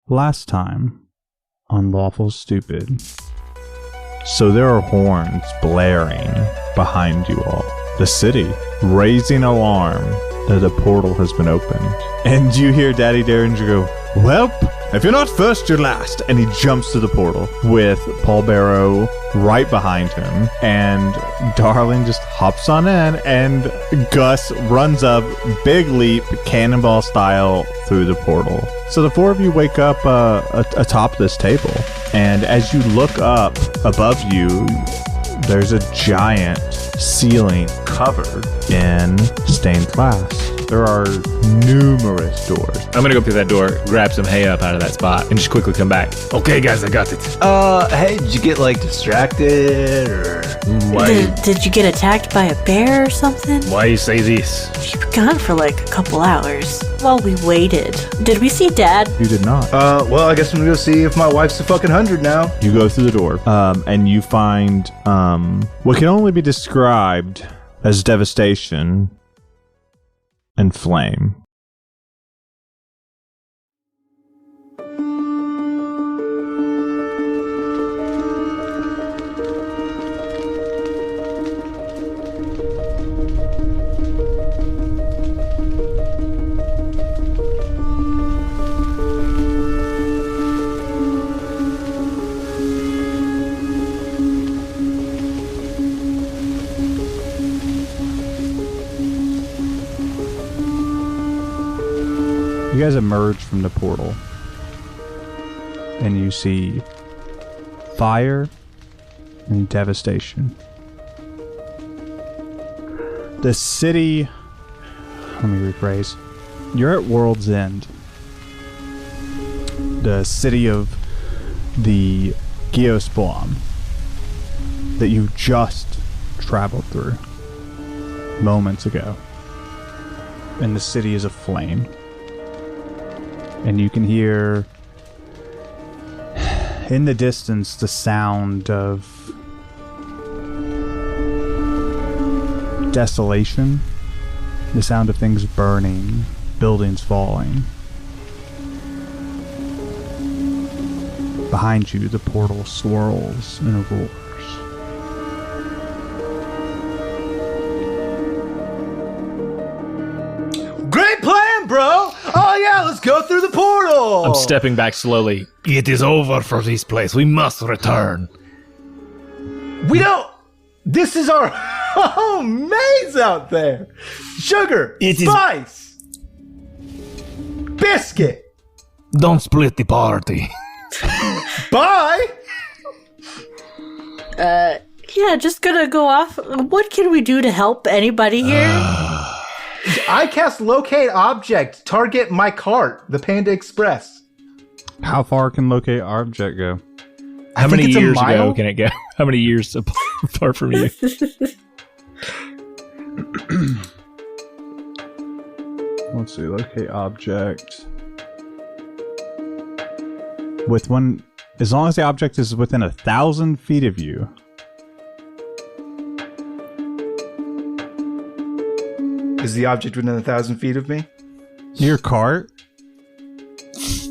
Last time on Lawful Stupid. So there are horns blaring behind you all. The city raising alarm that a portal has been opened. And you hear Daddy Derringer go, "Welp, if you're not first, you're last." And he jumps to the portal with Paul Barrow right behind him. And Darling just hops on in, and Gus runs up, big leap, cannonball style, through the portal. So the four of you wake up atop this table. And as you look up above you, there's a giant ceiling covered in stained glass. There are numerous doors. I'm gonna go through that door, grab some hay up out of that spot, and just quickly come back. Okay, guys, I got it. Hey, did you get, distracted, or... Did you get attacked by a bear or something? Why you say this? You were gone for a couple hours while we waited. Did we see Dad? You did not. Well, I guess I'm gonna go see if my wife's a fucking 100 now. You go through the door, and you find what can only be described as devastation and flame. You guys emerge from the portal, and you see fire and devastation. The city... Let me rephrase. You're at World's End. The city of the Geosplam that you just traveled through moments ago. And the city is aflame. And you can hear in the distance the sound of desolation, the sound of things burning, buildings falling. Behind you, the portal swirls and roars. Great plan, bro! Oh yeah, let's go through the portal! I'm stepping back slowly. It is over for this place. We must return. We don't... This is our home maze out there! Sugar! Spice! Biscuit! Don't split the party. Bye! Yeah, just gonna go off. What can we do to help anybody here? I cast locate object. Target my cart, the Panda Express. How far can locate object go? How many years ago can it go? How many years apart from you? Let's see, locate object. With one, as long as the object is within 1,000 feet of you. Is the object within 1,000 feet of me? Your cart?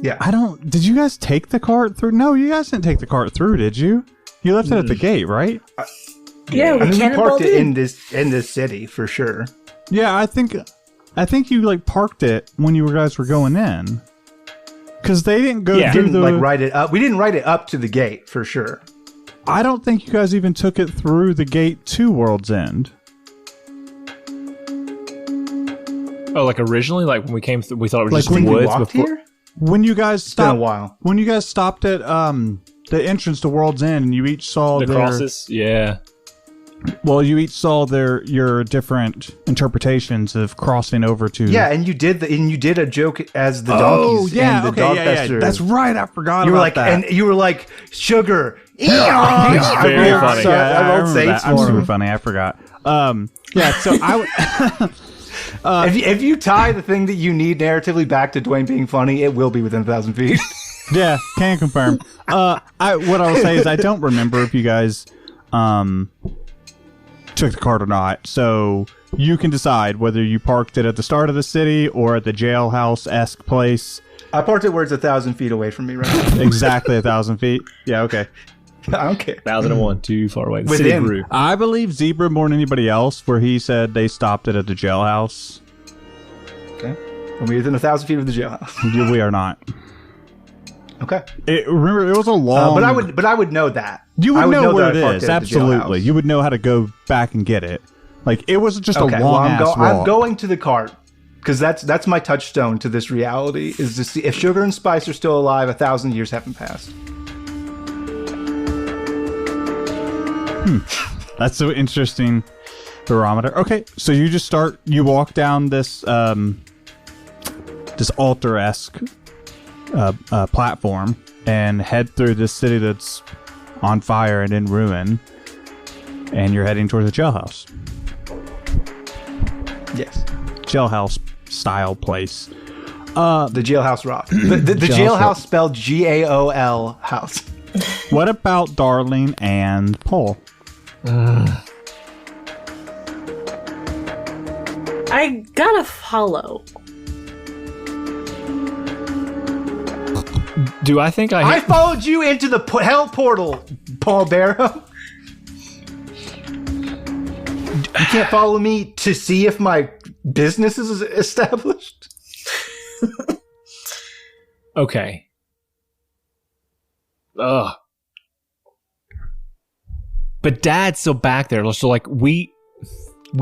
Yeah. Did you guys take the cart through? No, you guys didn't take the cart through, did you? You left it at the gate, right? Yeah, we parked it in this city for sure. Yeah, I think you parked it when you guys were going in. Because they didn't go through write it up. We didn't write it up to the gate for sure. I don't think you guys even took it through the gate to World's End. Oh, originally? When we came through, we thought it was just when woods we walked before? here? When you guys stopped... It's been a while. When you guys stopped at the entrance to World's End and you each saw the crosses? Yeah. Well, you each saw your different interpretations of crossing over to... Yeah, and you did a joke as the donkeys and the dog fester. That's right, I forgot you were about that. And you were like, sugar. Very funny. Yeah, I wrote Saints I'm super funny, I forgot. Yeah, so I... if you tie the thing that you need narratively back to Dwayne being funny, it will be within 1,000 feet. Yeah, can confirm. What I will say is I don't remember if you guys took the cart or not. So you can decide whether you parked it at the start of the city or at the jailhouse-esque place. I parked it where it's 1,000 feet away from me right now. Exactly 1,000 feet. Yeah, okay. I don't care. 1,001, too far away. The Within. city grew. I believe Zebra more than anybody else, where he said they stopped it at the jailhouse. Okay. Are we within 1,000 feet of the jailhouse? We are not. Okay. Remember, it was a long. But I would know that. You would know where that I it parked is. at the Absolutely, jailhouse. you would know how to go back and get it. Like it was just a long ass walk. I'm going to the cart because that's my touchstone to this reality is to see if Sugar and Spice are still alive. 1,000 years haven't passed. That's so interesting barometer. Okay, so you walk down this this altar-esque platform and head through this city that's on fire and in ruin, and you're heading towards the jailhouse. Yes. Jailhouse style place. The jailhouse rock. The jailhouse spelled GAOL house. What about Darling and Paul? I gotta follow. Do I think I followed you into the hell portal, Paul Barrow. You can't follow me to see if my business is established? Okay. Ugh. But Dad's still back there. So, like, we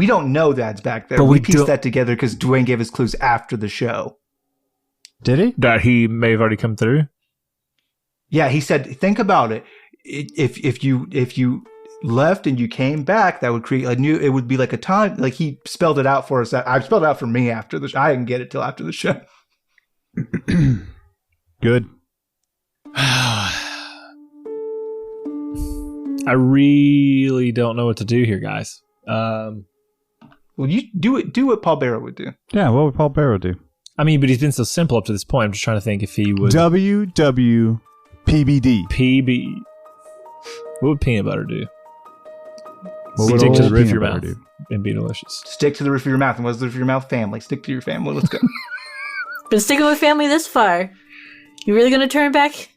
don't know Dad's back there. But we we pieced don't- that together because Dwayne gave us clues after the show. Did he? that he may have already come through. Yeah, he said, think about it. If you left and you came back, that would create it would be like a time. Like he spelled it out for us. I spelled it out for me after the show. I didn't get it till after the show. Good. I really don't know what to do here, guys. Well, you do what Paul Barrow would do. Yeah, what would Paul Barrow do? I mean, but he's been so simple up to this point. I'm just trying to think if he would... WWPBD. PB. What would peanut butter do? What would Stick to old the roof of your peanut mouth butter do? and be delicious. Stick to the roof of your mouth. And what's the roof of your mouth? Family. Stick to your family. Let's go. Been sticking with family this far. You really gonna turn back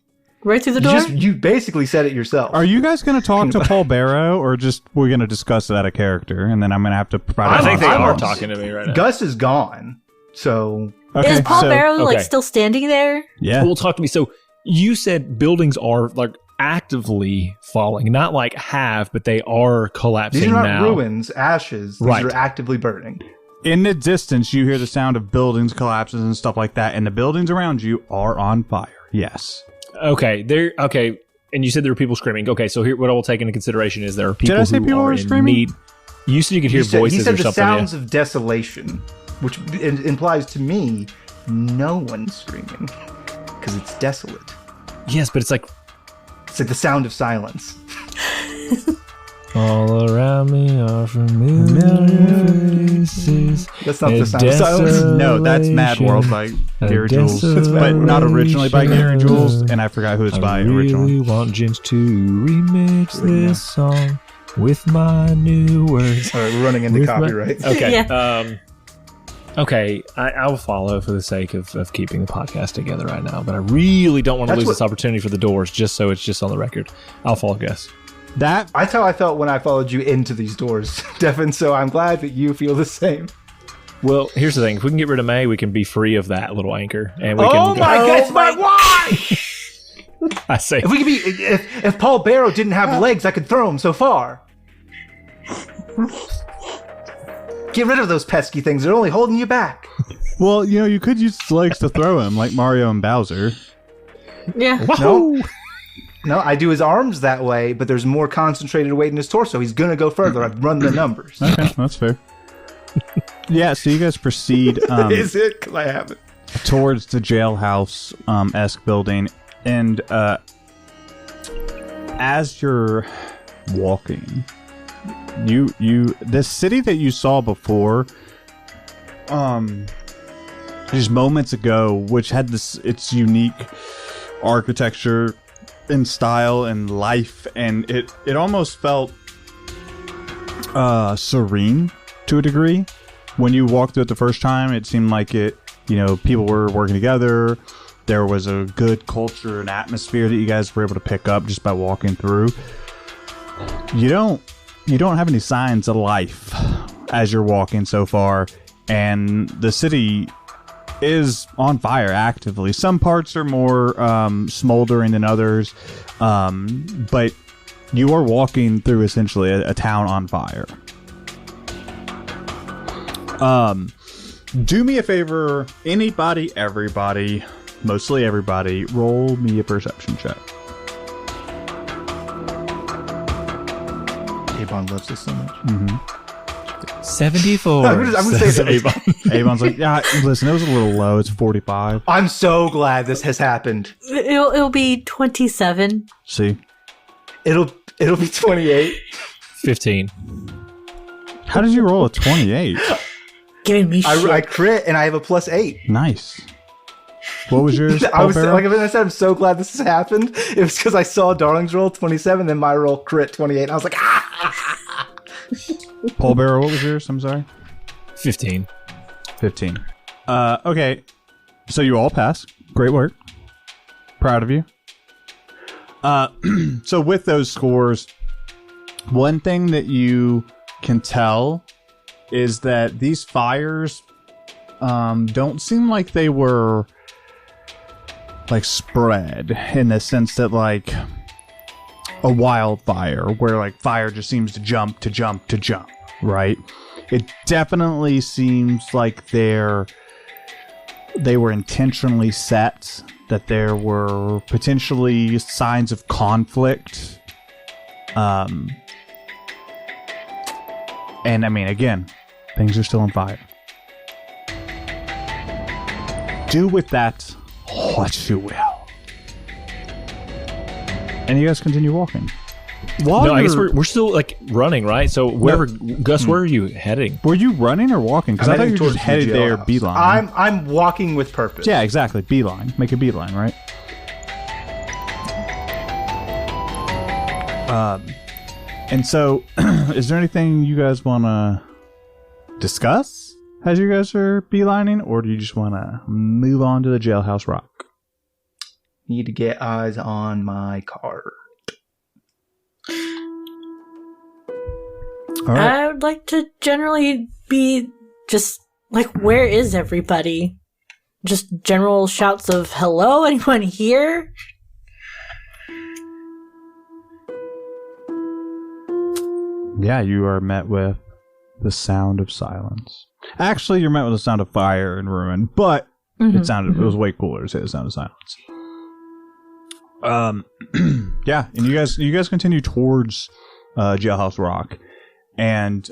right through the door? You basically said it yourself. Are you guys going to talk to Paul Barrow, or just we're going to discuss that a character, and then I'm going to have to provide? I think they I'm are on- talking to me right now. Gus is gone. So Okay, Is Paul so- Barrow like okay. still standing there? Yeah. Well, talk to me. So you said buildings are like actively falling, not like have, but they are collapsing these are not now. ruins, ashes. These Right. are actively burning. In the distance, you hear the sound of buildings collapses and stuff like that, and the buildings around you are on fire. Yes. Okay, okay. And you said there were people screaming. Okay, so here, what I will take into consideration is there are people I say who people are were in screaming? need. You said you could hear he voices said or the something. sounds of desolation, which implies to me no one's screaming because it's desolate. Yes, but it's like It's like the sound of silence. all around me are familiar faces. That's not the sound of silence. No, that's Mad World by Gary Jules, but not originally by Gary Jules, and I forgot who it's by I really originally. want Gents to remix this song with my new words. All right, we're running into With my- copyright. Okay. Yeah. Okay, I will follow for the sake of keeping the podcast together right now, but I really don't want to lose this opportunity for the doors, just so it's just on the record. I'll follow, Gus. That That's how I felt when I followed you into these doors, Devin. So I'm glad that you feel the same. Well, here's the thing: if we can get rid of May, we can be free of that little anchor, and we can. Oh my God, it's my why! I say, If we could be, if Paul Barrow didn't have legs, I could throw him so far. Get rid of those pesky things; they're only holding you back. well, you could use his legs to throw him, like Mario and Bowser. Yeah. No, I do his arms that way, but there's more concentrated weight in his torso. He's gonna go further. I've run the numbers. Okay, that's fair. Yeah, so you guys proceed Is it? Because I haven't. towards the jailhouse esque building, and as you're walking, you the city that you saw before, just moments ago, which had its unique architecture and style and life, and it almost felt serene to a degree. When you walked through it the first time, it seemed like people were working together. there was a good culture and atmosphere that you guys were able to pick up just by walking through. You don't have any signs of life as you're walking so far, and the city is on fire actively. Some parts are more smoldering than others, but you are walking through essentially a town on fire. Do me a favor, anybody, everybody, mostly everybody, roll me a perception check. Avon loves this so much. 74. I'm gonna say Avon. Avon's like, yeah, listen, it was a little low. It's 45. I'm so glad this has happened. It'll be 27. See? It'll be 28. 15. How did you roll a 28? Giving me shit. I crit and I have a +8. Nice. What was yours? I was like I said, I'm so glad this has happened. It was because I saw Darling's roll 27, then my roll crit 28. And I was like, ah! Paul Bearer, what was yours? I'm sorry. 15. 15. Okay. So you all pass. Great work. Proud of you. So with those scores, one thing that you can tell is that these fires don't seem like they were like spread in the sense that like a wildfire where like fire just seems to jump, right? It definitely seems like they were intentionally set, that there were potentially signs of conflict. And I mean, again, things are still on fire. Do with that what you will. And you guys continue walking. No, I guess we're still like running, right? So wherever, Gus, where are you heading? Were you running or walking? Because I thought you were just headed there, beeline. I'm walking with purpose. Yeah, exactly. Beeline. Make a beeline, right? And so, is there anything you guys want to discuss as you guys are beelining, or do you just want to move on to the Jailhouse Rock? Need to get eyes on my car. All right. I would like to generally be just like, where is everybody? Just general shouts of hello, anyone here? Yeah, you are met with the sound of silence. Actually, you're met with the sound of fire and ruin, but it was way cooler to say the sound of silence. Yeah, and you guys continue towards Jailhouse Rock, and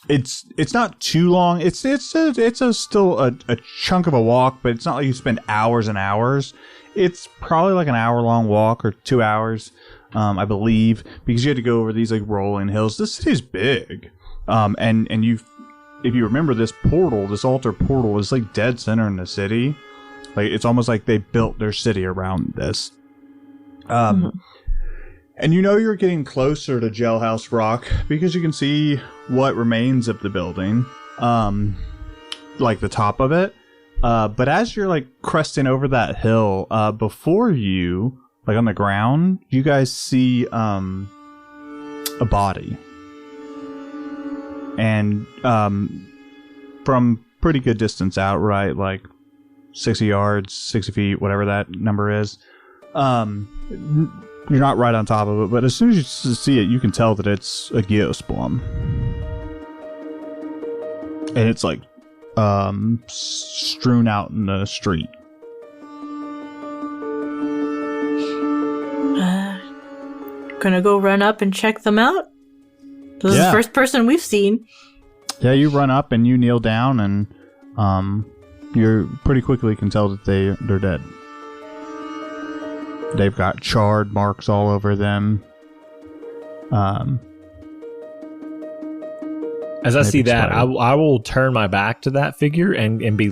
it's not too long. It's still a chunk of a walk, but it's not like you spend hours and hours. It's probably like an hour-long walk or 2 hours. I believe, because you had to go over these like rolling hills. This city's big, and if you remember this portal, this altar portal is like dead center in the city. Like it's almost like they built their city around this. And you're getting closer to Jailhouse Rock because you can see what remains of the building, like the top of it. But as you're like cresting over that hill, before you. Like on the ground, you guys see a body. And from pretty good distance out, right? Like 60 yards, 60 feet, whatever that number is. You're not right on top of it, but as soon as you see it, you can tell that it's a geosplum. And it's like strewn out in the street. Gonna go run up and check them out. This is the first person we've seen. Yeah, you run up and you kneel down, and you pretty quickly can tell that they're dead. They've got charred marks all over them. As I see that, I will turn my back to that figure and be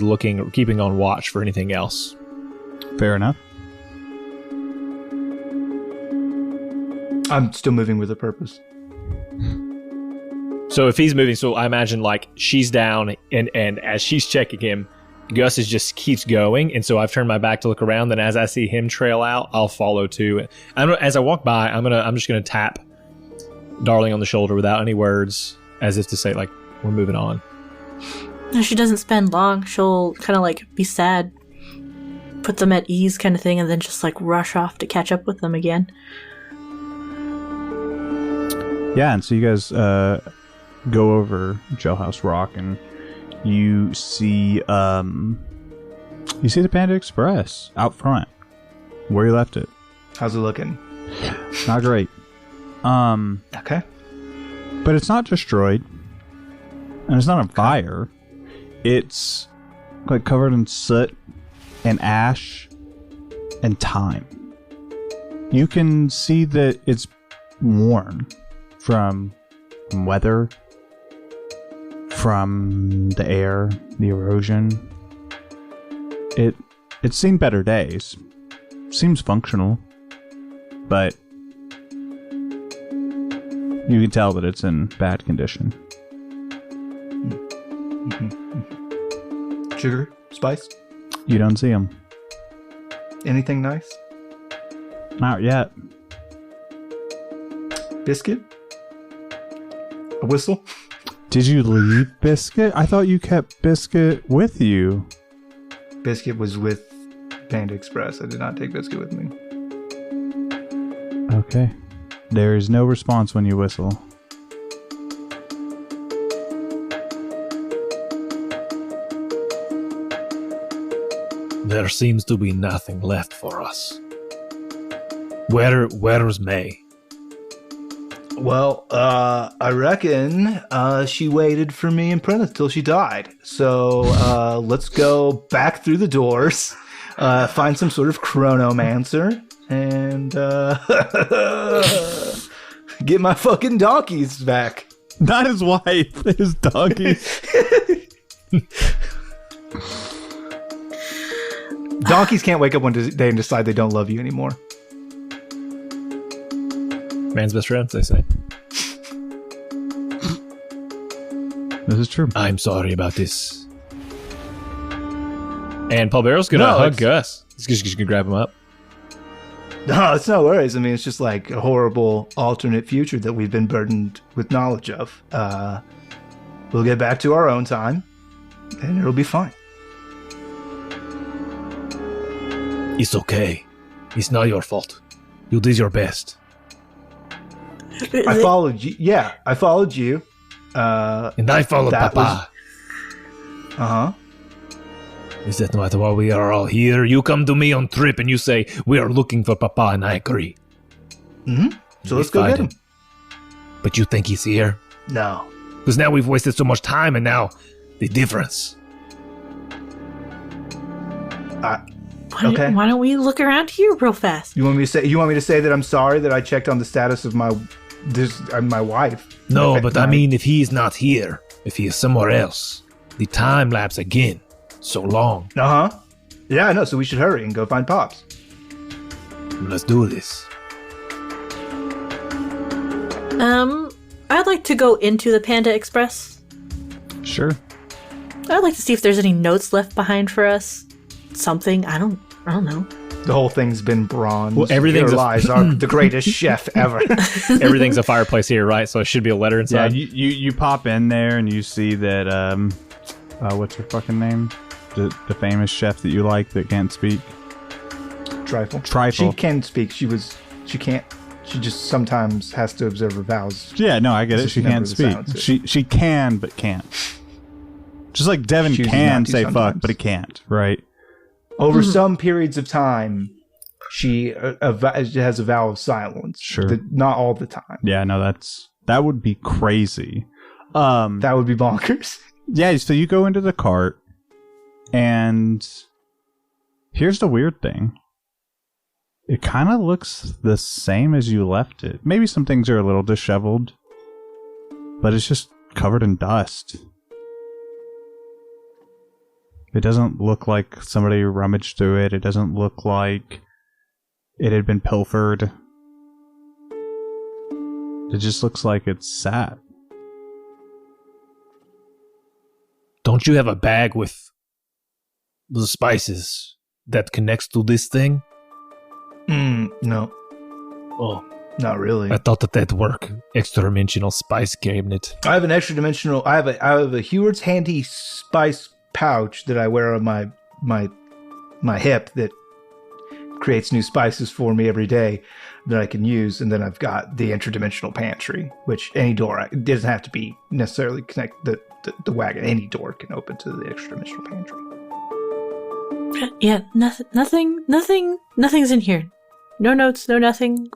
keeping on watch for anything else. Fair enough. I'm still moving with a purpose. So if he's moving, so I imagine like she's down and as she's checking him, Gus just keeps going, and so I've turned my back to look around. Then as I see him trail out, I'll follow too. As I walk by, I'm just gonna tap Darling on the shoulder without any words, as if to say, like, we're moving on. No, she doesn't spend long. She'll kind of like be sad, put them at ease kind of thing, and then just like rush off to catch up with them again. Yeah, and so you guys go over Jailhouse Rock, and you see the Panda Express out front where you left it. How's it looking? Not great. Okay. But it's not destroyed, and it's not on fire. It's like covered in soot and ash and time. You can see that it's worn from weather, from the air, the erosion. It's seen better days. Seems functional, but you can tell that it's in bad condition. Sugar? Spice? You don't see them. Anything nice? Not yet. Biscuit? A whistle? Did you leave Biscuit? I thought you kept Biscuit with you. Biscuit was with Panda Express. I did not take Biscuit with me. Okay. There is no response when you whistle. There seems to be nothing left for us. Where's May? Well, I reckon she waited for me in Prentice till she died. So let's go back through the doors, find some sort of chronomancer, and get my fucking donkeys back. Not his wife, his donkey. Donkeys can't wake up one day and decide they don't love you anymore. Man's best friend, they say. This is true. I'm sorry about this. And Paul Barrel's gonna hug Gus. He's just gonna grab him up. No, it's no worries. I mean, it's just like a horrible alternate future that we've been burdened with knowledge of. We'll get back to our own time, and it'll be fine. It's okay. It's not your fault. You did your best. I followed you. Yeah, I followed you. And I followed Papa. Uh-huh. Is that not why we are all here? You come to me on trip and you say, we are looking for Papa, and I agree. Mm-hmm. So let's go get him. But you think he's here? No. Because now we've wasted so much time, and now the difference. Okay. Why don't we look around here real fast? You want me to say that I'm sorry that I checked on the status of my wife? No, but I mean, if he's not here, if he is somewhere else, the time lapse again. So long. Uh-huh. Yeah, I know, so we should hurry and go find Pops. Let's do this. I'd like to go into the Panda Express. Sure. I'd like to see if there's any notes left behind for us. Something. I don't know. The whole thing's been bronze. Well, everything's Your lies are the greatest chef ever. Everything's a fireplace here, right? So it should be a letter inside. Yeah, you pop in there and you see that what's her fucking name? The famous chef that you like that can't speak. Trifle. Trifle. She can speak. She can't. She just sometimes has to observe her vowels. Yeah, no, I get it. She can't speak. She can, but can't. Just like Devin can say fuck, but he can't, right? Over some periods of time, she has a vow of silence. Sure. Not all the time. Yeah, no, that would be crazy. That would be bonkers. Yeah, so you go into the cart, and here's the weird thing. It kind of looks the same as you left it. Maybe some things are a little disheveled, but it's just covered in dust. It doesn't look like somebody rummaged through it. It doesn't look like it had been pilfered. It just looks like it's sat. Don't you have a bag with the spices that connects to this thing? No, Oh, not really. I thought that'd work. Extra dimensional spice cabinet. I have an extra dimensional. I have a Heward's handy spice pouch that I wear on my hip that creates new spices for me every day that I can use. And then I've got the interdimensional pantry, which any door, it doesn't have to be necessarily connect the wagon. Any door can open to the extra dimensional pantry. Yeah, nothing's in here. No notes, no nothing.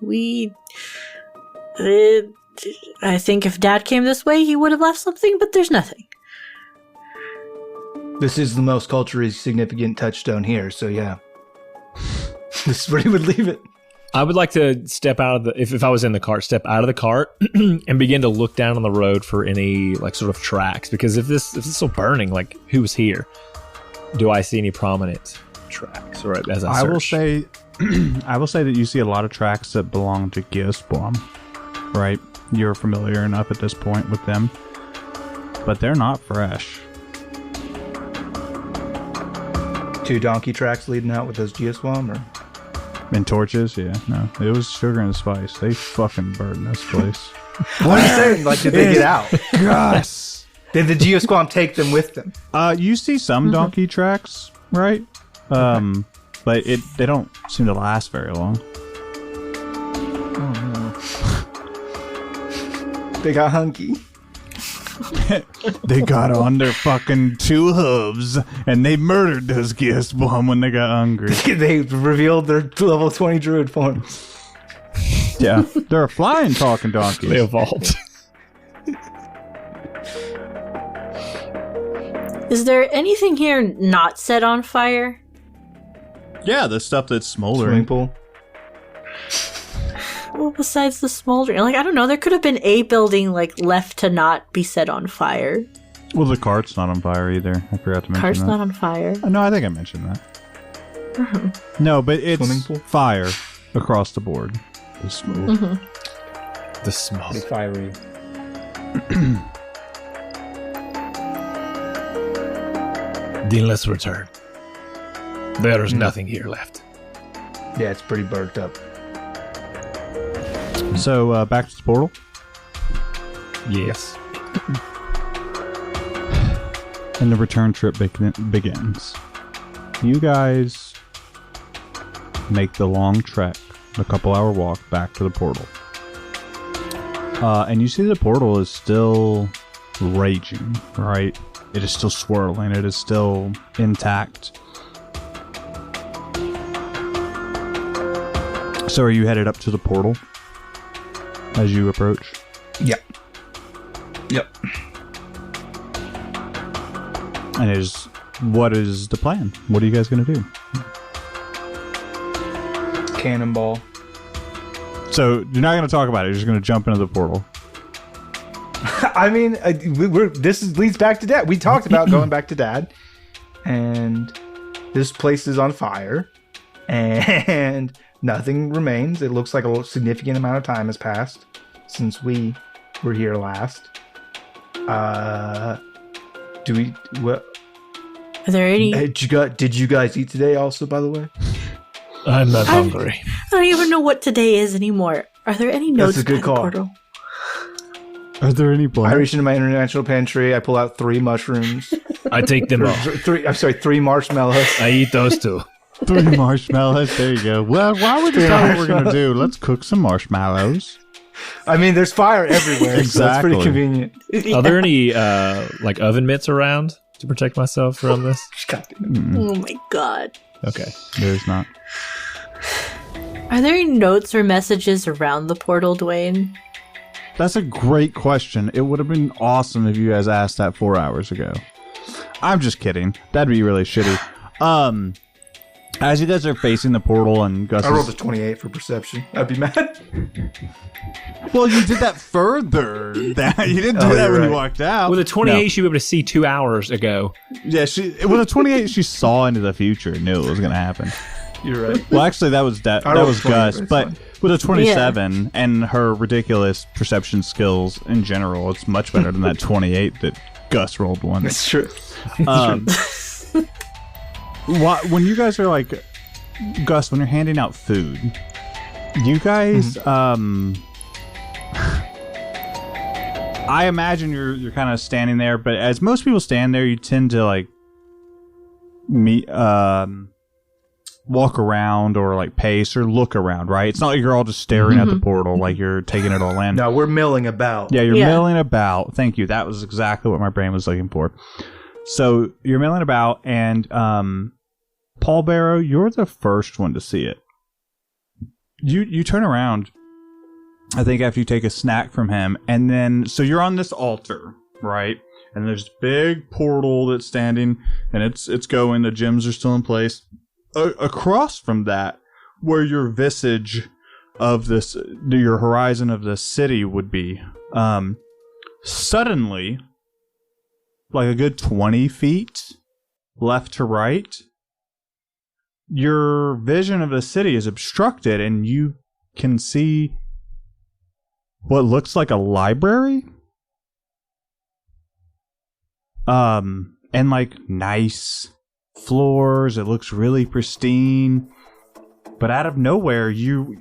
I think if Dad came this way, he would have left something, but there's nothing. This is the most culturally significant touchstone here, so yeah. This is where he would leave it. I would like to step out of the, if I was in the cart, step out of the cart and begin to look down on the road for any like sort of tracks. Because if this is still burning, like who was here? Do I see any prominent tracks? Or as I search? I will say that you see a lot of tracks that belong to Gisblom, right? You're familiar enough at this point with them, but they're not fresh. 2 donkey tracks leading out with those geoswarm, or? And torches, yeah. No, it was sugar and spice. They fucking burned this place. What are you saying? Like, did they get out? Yes. Did the geoswarm take them with them? You see some donkey tracks, right? But they don't seem to last very long. Oh no. They got hunky. They got on their fucking 2 hooves and they murdered those Gisblom when they got hungry. They revealed their level 20 druid forms. Yeah, they're flying talking donkeys. They evolved. Is there anything here not set on fire? Yeah, the stuff that's Swimming smoldering. pool. Well, besides the smoldering, like I don't know, there could have been a building like left to not be set on fire. Well, the cart's not on fire either. I forgot to mention Car's that. not on fire. No, I think I mentioned that. No, but Swimming it's pool? fire across the board. The smoke. The smoke. Pretty fiery. Then let's return. There is nothing here left. Yeah, it's pretty burnt up. So, back to the portal. Yes. And the return trip begins. You guys make the long trek, a couple-hour walk back to the portal. And you see the portal is still raging, right? It is still swirling. It is still intact. So are you headed up to the portal as you approach? Yep. And what is the plan? What are you guys going to do? Cannonball. So you're not going to talk about it. You're just going to jump into the portal. I mean, leads back to Dad. We talked about going back to Dad, and this place is on fire, and nothing remains. It looks like a significant amount of time has passed since we were here last. What? Are there any? Did you guys eat today? Also, by the way, I'm not hungry. I don't even know what today is anymore. Are there any notes That's a good by the call. portal? Are there any I plans? reach into my international pantry. I pull out 3 mushrooms. I take them all. 3 marshmallows. I eat those too. 3 marshmallows. There you go. Well, while we decide what we're going to do, let's cook some marshmallows. I mean, there's fire everywhere. So that's pretty Exactly. convenient. Are there any like oven mitts around to protect myself from this? Oh my god. Okay. There's not. Are there any notes or messages around the portal, Dwayne? That's a great question. It would have been awesome if you guys asked that 4 hours ago. I'm just kidding. That'd be really shitty. As you guys are facing the portal and Gus I rolled a 28 for perception. I'd be mad. Well, you did that further. You didn't do Oh, that you're when you right. walked out. With a 28, No. you were able to see 2 hours ago. Yeah, with a 28, she saw into the future and knew it was going to happen. You're right. Well, actually, that was that rolled was 20, Gus. but it's But fine. with a 27 and her ridiculous perception skills in general, it's much better than that 28 that Gus rolled once. That's true. Um, when you guys are like, Gus, when you're handing out food, you guys, I imagine you're kind of standing there, but as most people stand there, you tend to like walk around or like pace or look around, right? It's not like you're all just staring at the portal like you're taking it all in. No, we're milling about. Yeah, you're milling about. Thank you. That was exactly what my brain was looking for. So you're milling about, and Paul Barrow, you're the first one to see it. You turn around, I think, after you take a snack from him, and then so you're on this altar, right? And there's a big portal that's standing, and it's going. The gems are still in place. Across from that, where your visage of this, your horizon of the city would be, suddenly, like a good 20 feet left to right, your vision of the city is obstructed, and you can see what looks like a library. And like nice floors. It looks really pristine. But out of nowhere,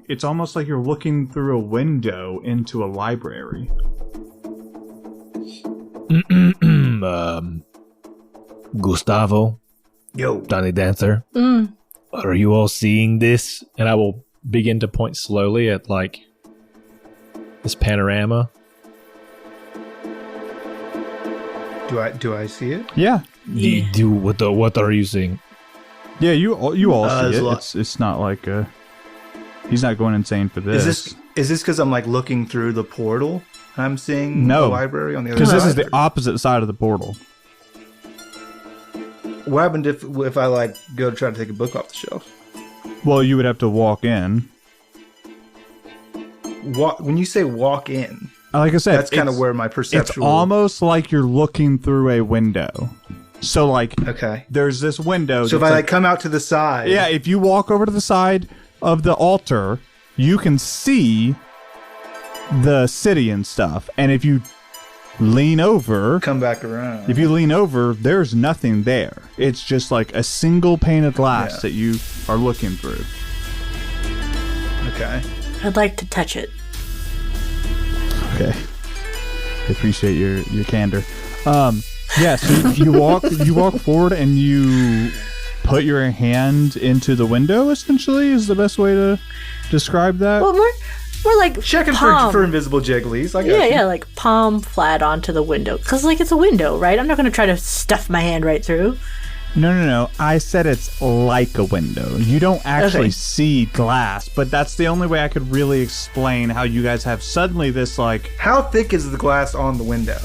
it's almost like you're looking through a window into a library. Gustavo. Yo. Donnie Dancer. Are you all seeing this? And I will begin to point slowly at like this panorama. Do I see it? Yeah. What are you seeing? Yeah, you all see it. It's not like he's not going insane for this. Is this because I'm like looking through the portal? I'm seeing the library on the other side. Because this is the opposite side of the portal. What happened if I like go to try to take a book off the shelf? Well, you would have to walk in. When you say walk in, like I said, that's kind of where my perceptual... It's almost like you're looking through a window. So, like, okay, there's this window. So if I like come out to the side... Yeah, if you walk over to the side of the altar, you can see the city and stuff. And if you lean over... Come back around. If you lean over, there's nothing there. It's just like a single pane of glass that you are looking through. Okay. I'd like to touch it. Okay. I appreciate your candor. Yeah, so you walk forward and you put your hand into the window, essentially, is the best way to describe that. Well, we're like checking for invisible jigglies. Yeah, like palm flat onto the window. Because, like, it's a window, right? I'm not going to try to stuff my hand right through. No. I said it's like a window. You don't actually see glass, but that's the only way I could really explain how you guys have suddenly this, like... How thick is the glass on the window?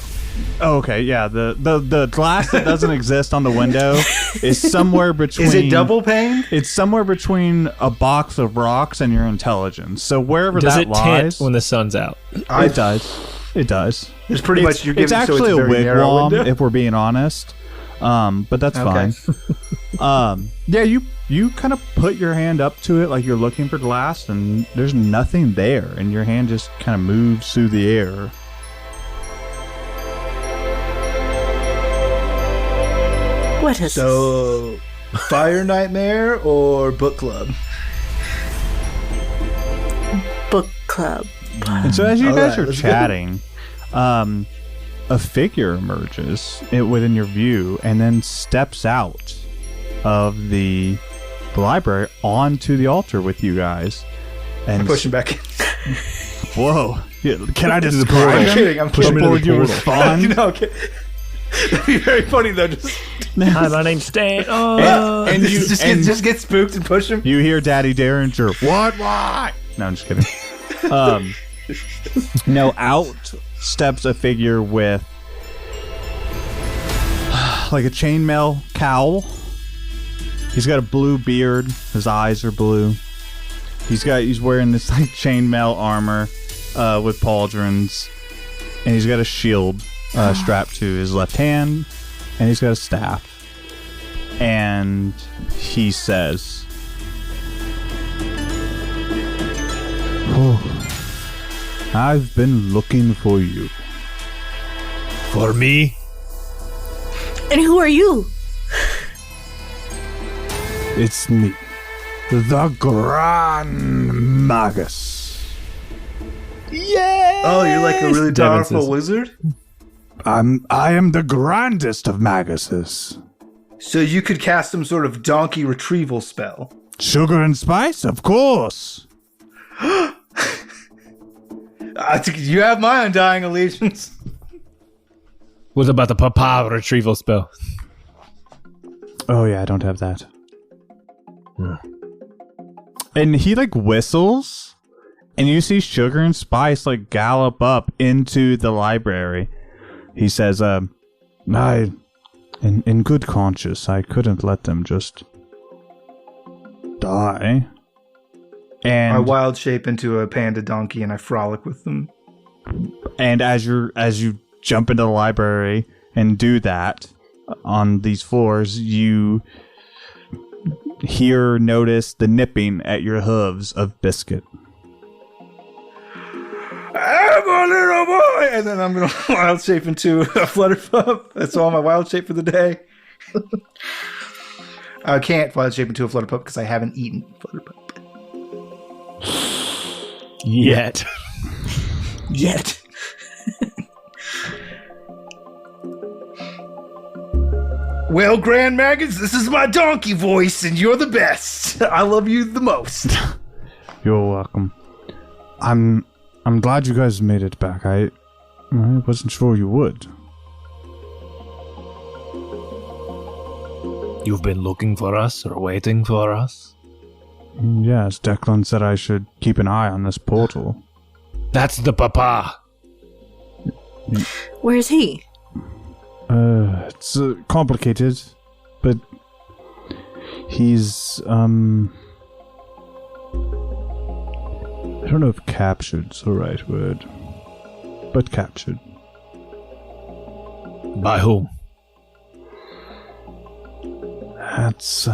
Oh, okay, yeah. The glass that doesn't exist on the window is somewhere between... Is it double pane? It's somewhere between a box of rocks and your intelligence. So wherever that lies... Does it tint when the sun's out? It does. It does. It's pretty much... It's actually a wigwam, if we're being honest. But that's fine. Yeah, you kind of put your hand up to it like you're looking for glass, and there's nothing there, and your hand just kind of moves through the air. What is so Fire Nightmare or book club? Book club. And so as you guys are chatting, a figure emerges within your view and then steps out of the library onto the altar with you guys. And I'm pushing back in. Whoa. Yeah, can I describe him? I'm kidding. I'm pushing before you respond? Okay. That'd be very funny, though. Hi, my name's Stan. And you just get spooked and push him. You hear Daddy Derringer. What? No, I'm just kidding. No, out steps a figure with like a chainmail cowl. He's got a blue beard. His eyes are blue. He's wearing this like chainmail armor with pauldrons, and he's got a shield strapped to his left hand, and he's got a staff. And he says, "Oh, I've been looking for you." For me? And who are you? It's me, the Grand Magus. Yeah. Oh, you're like a really powerful wizard? I am the grandest of Maguses. So you could cast some sort of donkey retrieval spell. Sugar and spice, of course. You have my undying allegiance. What about the papa retrieval spell? Oh yeah, I don't have that. And he like whistles, and you see Sugar and Spice like gallop up into the library. He says, in good conscience, I couldn't let them just die. And I wild shape into a panda donkey and I frolic with them. And as you jump into the library and do that on these floors, you notice the nipping at your hooves of Biscuit. I'm a little boy! And then I'm going to wild shape into a Flutterpup. That's all my wild shape for the day. I can't wild shape into a Flutterpup because I haven't eaten Flutterpup. Yet. Well, Grand Magus, this is my donkey voice, and you're the best. I love you the most. You're welcome. I'm glad you guys made it back. I wasn't sure you would. You've been looking for us or waiting for us? Yes, Declan said I should keep an eye on this portal. That's the papa. Where's he? It's complicated, but he's, I don't know if captured's the right word, but captured. By whom? That's,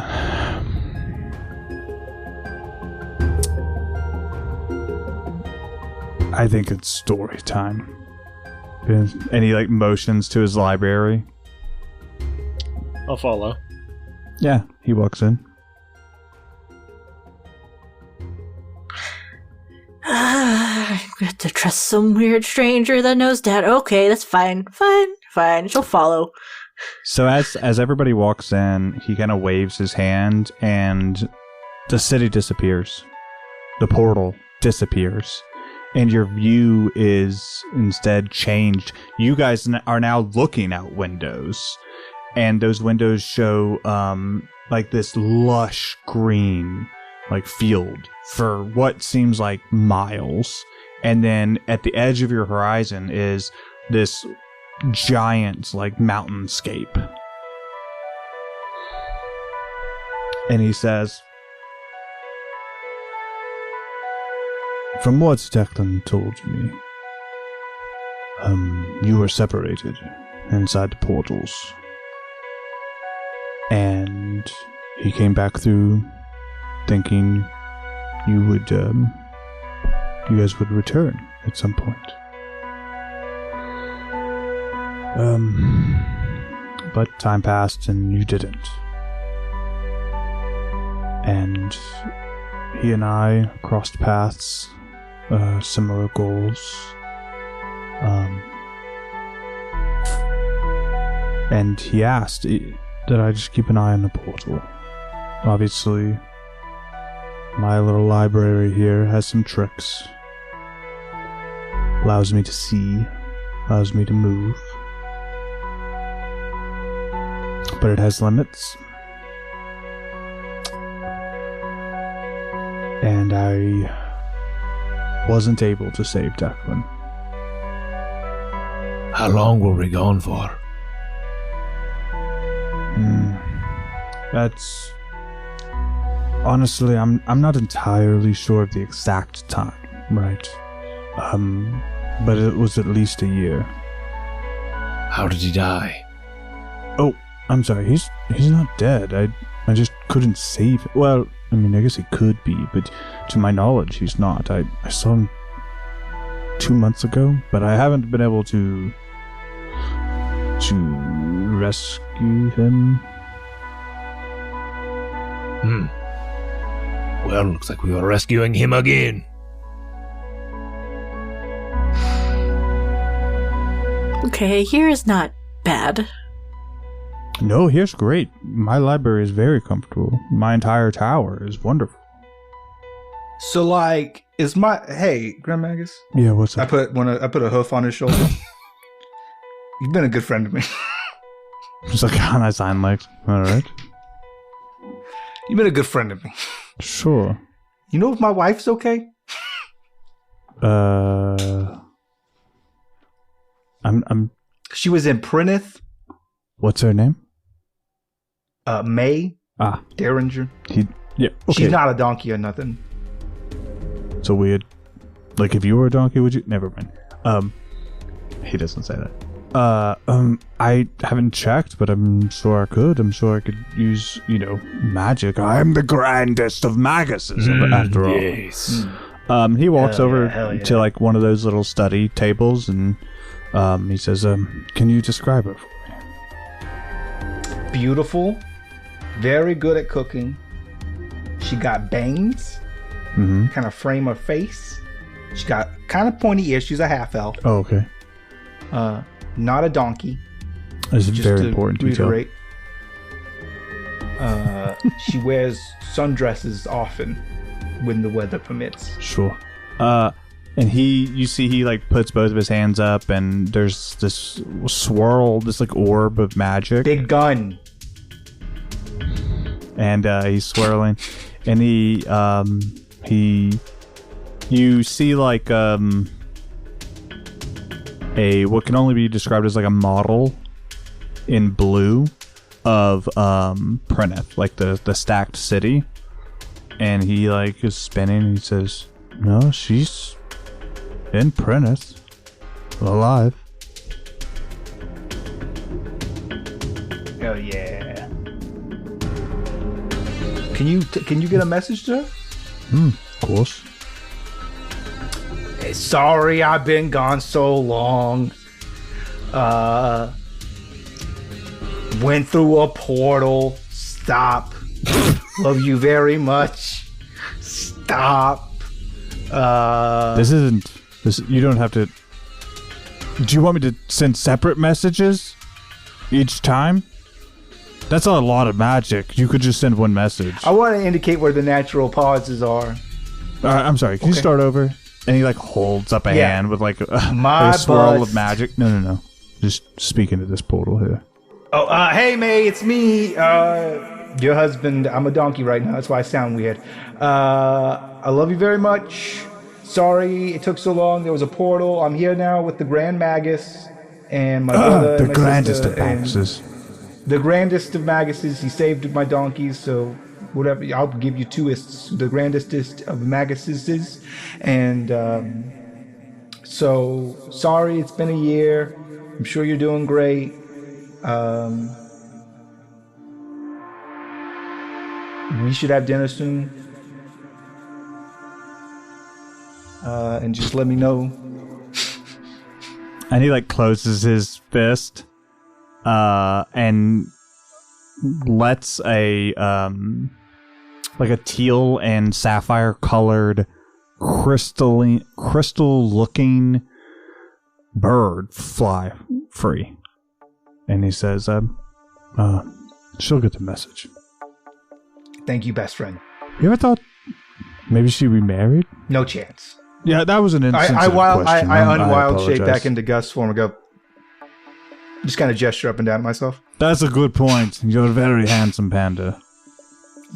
I think it's story time. And he like motions to his library. I'll follow. Yeah, he walks in. I have to trust some weird stranger that knows Dad. Okay, that's fine. Fine. She'll follow. So as everybody walks in, he kind of waves his hand and the city disappears. The portal disappears. And your view is instead changed. You guys are now looking out windows. And those windows show like this lush green like field for what seems like miles. And then at the edge of your horizon is this giant like mountainscape. And he says, from what Declan told me, you were separated inside the portals. And he came back through thinking you guys would return at some point. But time passed and you didn't. And he and I crossed paths, similar goals. And he asked that I just keep an eye on the portal. Obviously, my little library here has some tricks. Allows me to see, allows me to move. But it has limits. And I wasn't able to save Declan. How long were we gone for? That's... Honestly, I'm not entirely sure of the exact time, right? But it was at least a year. How did he die? Oh, I'm sorry, he's not dead. I just couldn't save him. Well, I mean, I guess he could be, but to my knowledge, he's not. I saw him 2 months ago, but I haven't been able to rescue him. Well, looks like we are rescuing him again. Okay, here is not bad. No, here's great. My library is very comfortable. My entire tower is wonderful. So, like, hey, Grand Magus? Yeah, what's I up? put a hoof on his shoulder. You've been a good friend to me. Just like on my sign legs. All right. You've been a good friend to me. Sure. You know if my wife's okay? I'm. She was in Prentice. What's her name? May. Derringer. Yeah. Okay. She's not a donkey or nothing. So weird. Like if you were a donkey, would you? Never mind. He doesn't say that. I haven't checked, but I'm sure I could. I'm sure I could use, magic. I am the grandest of maguses, after all. Yes. He walks over yeah. to like one of those little study tables, and he says, "Can you describe her for me?" Beautiful. Very good at cooking. She got bangs. Mm-hmm. Kind of frame her face. She got kind of pointy ears. She's a half elf. Oh, okay. Not a donkey. This is Just very to important detail. reiterate. She wears sundresses often when the weather permits. Sure. And you see he like puts both of his hands up, and there's this swirl, this like orb of magic. Big gun. And he's swirling, and you see like a what can only be described as like a model in blue of Prentice, like the stacked city, and he like is spinning, and he says, "No, she's in Prentice, alive." Oh yeah. Can you get a message to her? Of course. Hey, sorry I've been gone so long. Went through a portal. Stop. Love you very much. Stop. You don't have to. Do you want me to send separate messages each time? That's a lot of magic. You could just send one message. I want to indicate where the natural pauses are. I'm sorry. Can you start over? And he like holds up a hand with like a swirl of magic. No. Just speaking to this portal here. Oh, hey May, it's me. Your husband. I'm a donkey right now. That's why I sound weird. I love you very much. Sorry it took so long. There was a portal. I'm here now with the Grand Magus and my brother. The grandest of Maguses. The grandest of Maguses. He saved my donkeys, so whatever. I'll give you two ists. The grandest of Maguses. And so sorry it's been a year. I'm sure you're doing great. We should have dinner soon. And just let me know. And he like closes his fist, and lets a like a teal and sapphire colored crystal looking bird fly free. And he says, she'll get the message. Thank you, best friend. You ever thought maybe she'd be married? No chance. Yeah, that was an insensitive I question. unwild shape apologize. back into Gus form and go. Just kind of gesture up and down at myself. That's a good point. You're a very handsome panda.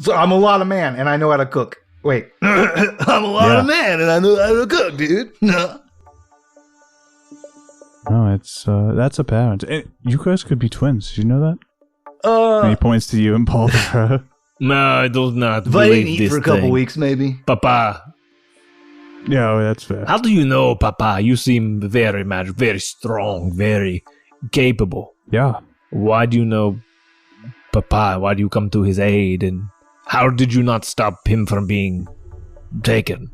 So I'm a lot of man and I know how to cook. Wait. I'm a lot of man and I know how to cook, dude. No, it's that's apparent. You guys could be twins. Did you know that? And he points to you and Paul. No, I do not if I believe didn't eat this for a couple thing. weeks, maybe. Papa, Yeah, that's fair. how do you know, Papa? You seem very very strong, very capable. Yeah. Why do you know Papa? Why do you come to his aid? And how did you not stop him from being taken?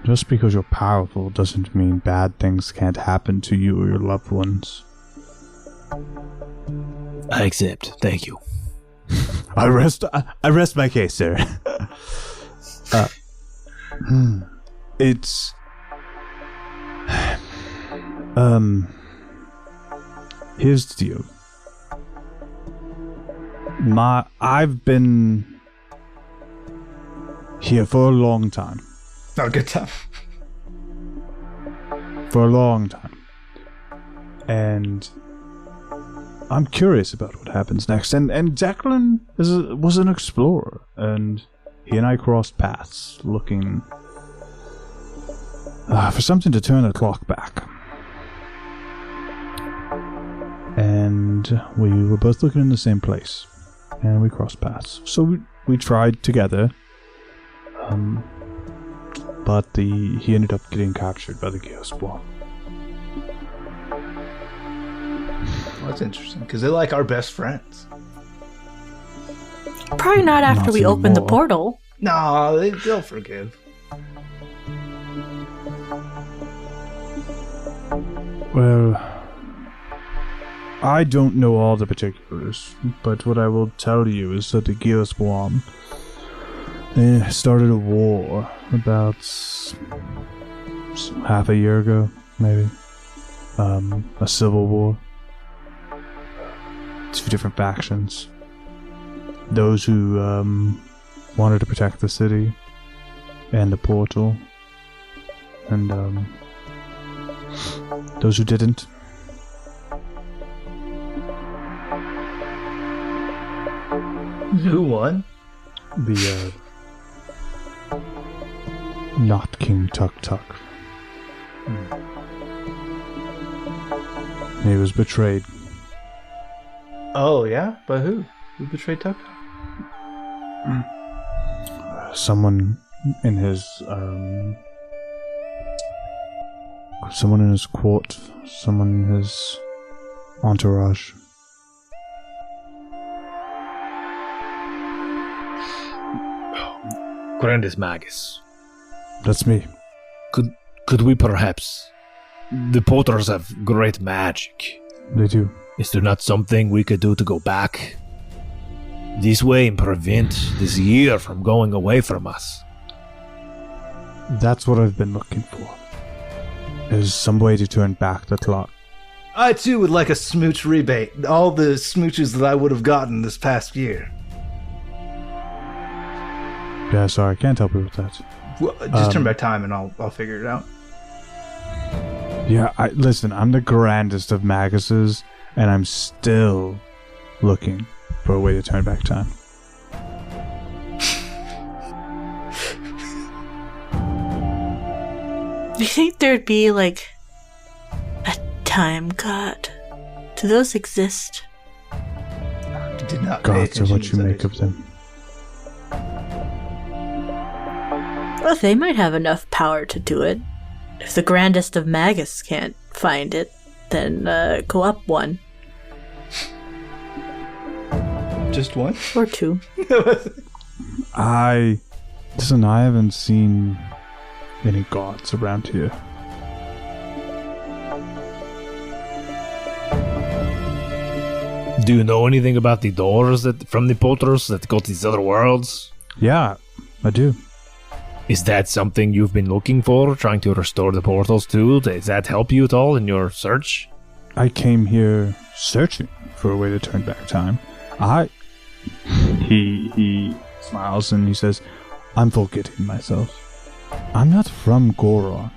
Just because you're powerful doesn't mean bad things can't happen to you or your loved ones. I accept. Thank you. I rest my case, sir. It's here's the deal. I've been here for a long time. Not a good time. For a long time. And I'm curious about what happens next. And Declan was an explorer, and he and I crossed paths looking for something to turn the clock back. And we were both looking in the same place, and we crossed paths. So we tried together, but he ended up getting captured by the Chaos Swarm. Well, that's interesting, because they're like our best friends. Probably not after we open the portal. No, they'll forgive. Well, I don't know all the particulars, but what I will tell you is that the Chaos Swarm started a war about half a year ago, maybe. A civil war. Two different factions. Those who wanted to protect the city and the portal, and those who didn't. Who won? The not King Tuk Tuk. He was betrayed. Oh, yeah? By who? Who betrayed Tuk Tuk? Someone in his court, someone in his entourage. Grandis Magus. That's me. Could we perhaps... The porters have great magic. They do. Is there not something we could do to go back this way and prevent this year from going away from us? That's what I've been looking for. Is some way to turn back the clock. I too would like a Smooch rebate. All the smooches that I would have gotten this past year. Yeah, sorry, I can't help you with that. Well, just turn back time and I'll figure it out. Yeah, listen, I'm the grandest of Maguses, and I'm still looking for a way to turn back time. Do you think there'd be, like, a time god? Do those exist? Did not pay Gods are attention what to you make that. of them. Well, they might have enough power to do it. If the grandest of Magus can't find it, then go up one. Just one? Or two. I haven't seen any gods around here. Do you know anything about the doors from the portals that go to these other worlds? Yeah, I do. Is that something you've been looking for, trying to restore the portals too? Does that help you at all in your search? I came here searching for a way to turn back time. He smiles and he says, I'm forgetting myself. I'm not from Goron.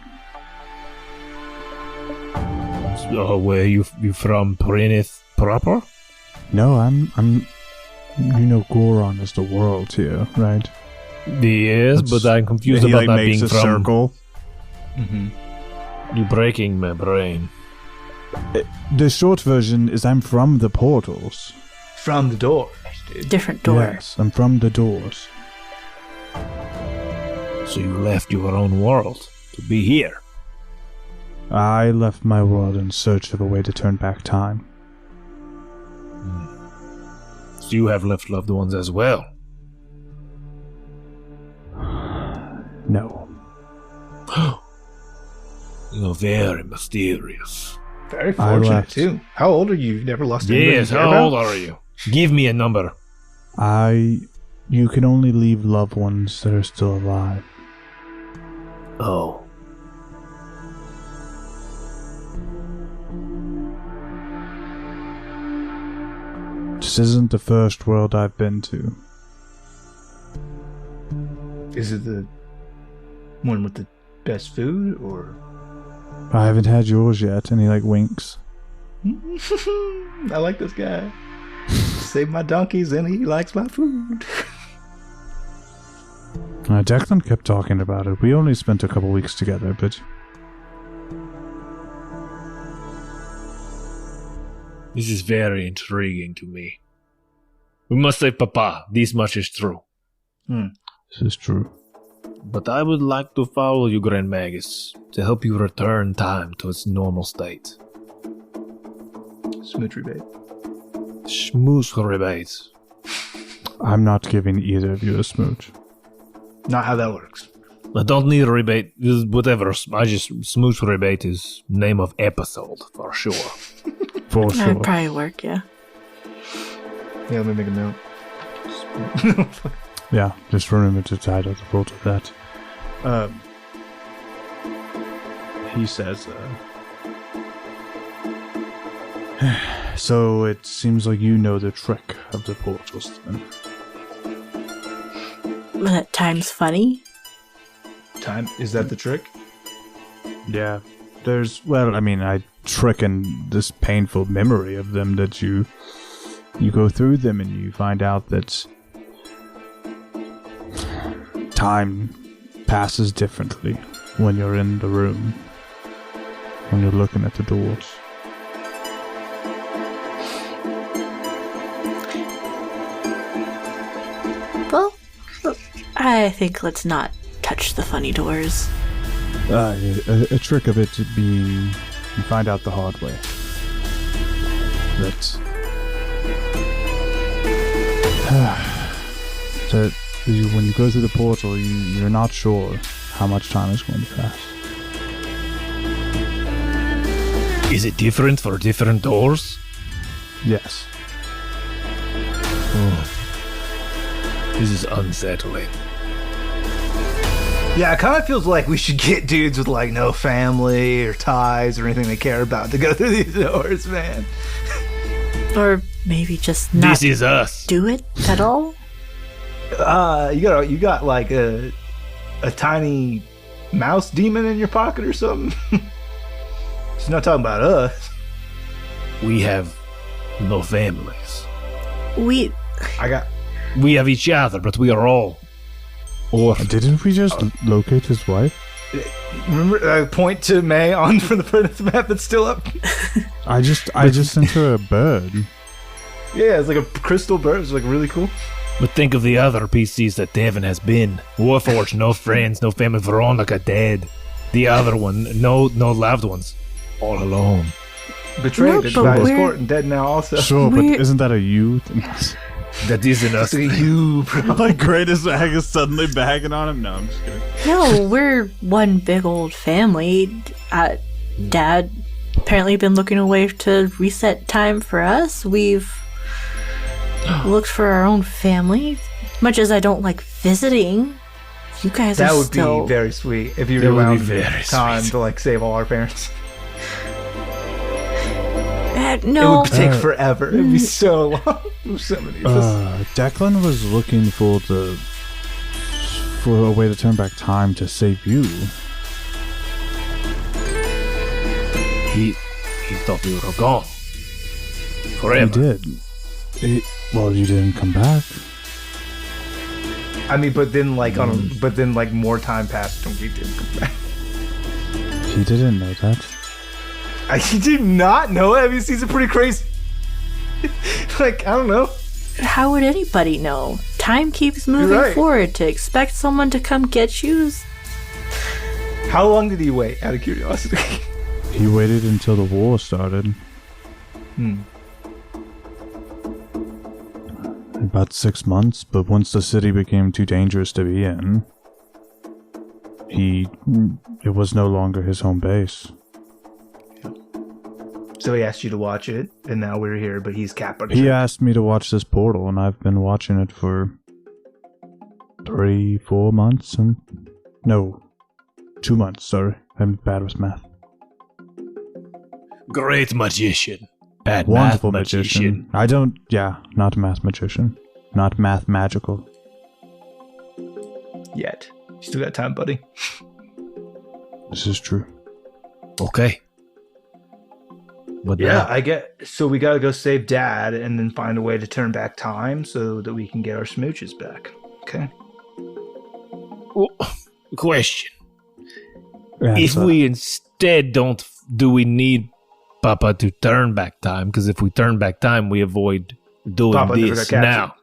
So, where you from, Prinith proper? No, I'm you know Goron is the world here, right? Yes, but I'm confused He about not makes being a from... circle. You're breaking my brain. The short version is I'm from the portals. From the doors, dude. Different door. Yes, I'm from the doors. So you left your own world to be here. I left my world in search of a way to turn back time. So you have left loved ones as well. No. You're very mysterious. Very fortunate, left. too. How old are you? You've never lost anybody Yes, you care how about? old are you? Give me a number. You can only leave loved ones that are still alive. Oh. This isn't the first world I've been to. Is it the one with the best food, or? I haven't had yours yet, and he winks. I like this guy. Save my donkeys, and he likes my food. Declan kept talking about it. We only spent a couple weeks together, but... This is very intriguing to me. We must save Papa. This much is true. This is true. But I would like to follow you, Grand Magus, to help you return time to its normal state. Smooch rebate. Smooch rebate. I'm not giving either of you a smooch. Not how that works. I don't need a rebate. Whatever. Smooch rebate is name of episode, for sure. For sure. That'd probably work, yeah. Yeah, let me make a note. Yeah, just remember to title the vote of that. He says, so it seems like you know the trick of the portals then. That time's funny. Time? Is that the trick? Yeah. I trick in this painful memory of them that you go through them and you find out that time passes differently when you're in the room, when you're looking at the doors. Well, I think let's not touch the funny doors. A trick of it being, you find out the hard way that when you go through the portal, you're not sure how much time is going to pass. Is it different for different doors? Yes. This is unsettling. Yeah, it kind of feels like we should get dudes with no family or ties or anything they care about to go through these doors, man. Or maybe just not This is us. do it at all. You got a tiny mouse demon in your pocket or something. She's not talking about us. We have no families. We We have each other, but we are all orphans. Didn't we just locate his wife? Remember, I point to May on from the front of the map that's still up. I just sent her a bird. Yeah, it's like a crystal bird. It's really cool. But think of the other PCs that Devin has been. Warforged, no friends, no family. Veronica dead. The other one, no loved ones. All alone. Betrayed No, by but his we're- court and dead now also. Sure, but We're- isn't that a you thing? That isn't us. You, bro. Like greatest hag is suddenly bagging on him? No, I'm just kidding. No, we're one big old family. Dad apparently been looking away to reset time for us. We've looked for our own family. Much as I don't like visiting, you guys That are would still... be very sweet if you That would be allowed very time sweet. to save all our parents. No, It would take forever. It'd be so long. So many of us. Declan was looking for a way to turn back time to save you. He thought we were gone. Forever. You did. Well, you didn't come back. I mean, but then more time passed and we didn't come back. He didn't know that. I did not know it. I mean, seems pretty crazy. I don't know. how would anybody know? Time keeps moving right. forward. To expect someone to come get you is... How long did he wait, out of curiosity? He waited until the war started. About 6 months, but once the city became too dangerous to be in, it was no longer his home base. So he asked you to watch it, and now we're here, but he's capping. He asked me to watch this portal, and I've been watching it for 3-4 months. No, 2 months, sorry. I'm bad with math. Great magician. Bad Wonderful math magician. Not a math magician. Not math magical. Yet. You still got time, buddy. This is true. Okay. But Yeah, I get. So we gotta go save Dad and then find a way to turn back time so that we can get our smooches back. Okay. Question. Yeah, If we instead do we need Papa to turn back time? Because if we turn back time, we avoid doing Papa never this got now.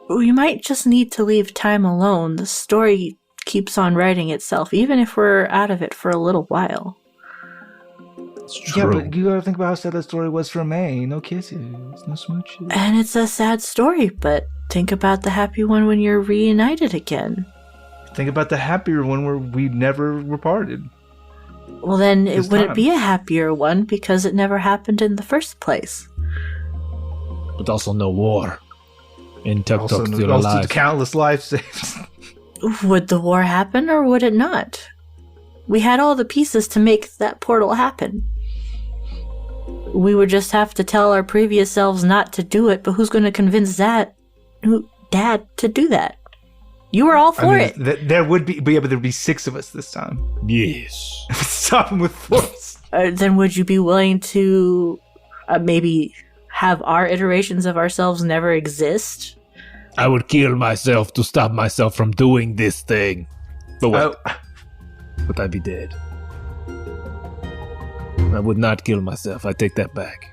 We might just need to leave time alone. The story keeps on writing itself, even if we're out of it for a little while. It's Yeah, true. but you gotta think about how sad that story was for May. No kisses, no smooches. And it's a sad story, but think about the happy one when you're reunited again. Think about the happier one where we never were parted. Well, then it This wouldn't time. be a happier one because it never happened in the first place. But also no war. In Tuk Also, Tuk still also alive. countless lives saved. Would the war happen or would it not? We had all the pieces to make that portal happen. We would just have to tell our previous selves not to do it, but who's going to convince Dad to do that? You were all for it. There would be, but there'd be 6 of us this time. Yes. Stop him with force. Then would you be willing to maybe have our iterations of ourselves never exist? I would kill myself to stop myself from doing this thing. But wait, but I'd be dead. I would not kill myself. I take that back.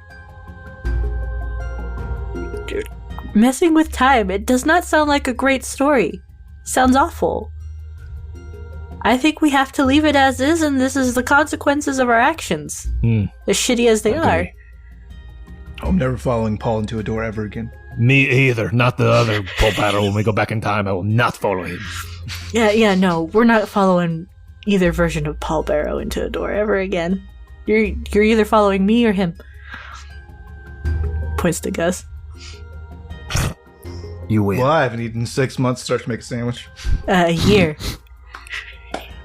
Messing with time, it does not sound like a great story. Sounds awful. I think we have to leave it as is, and this is the consequences of our actions. As shitty as they are. I'm never following Paul into a door ever again. Me either. Not the other Paul Battle. When we go back in time, I will not follow him. Yeah, no, we're not following either version of Paul Barrow into a door ever again. You're either following me or him. Points to Gus. You win. Well, I haven't eaten in 6 months. Start to make a sandwich. A year.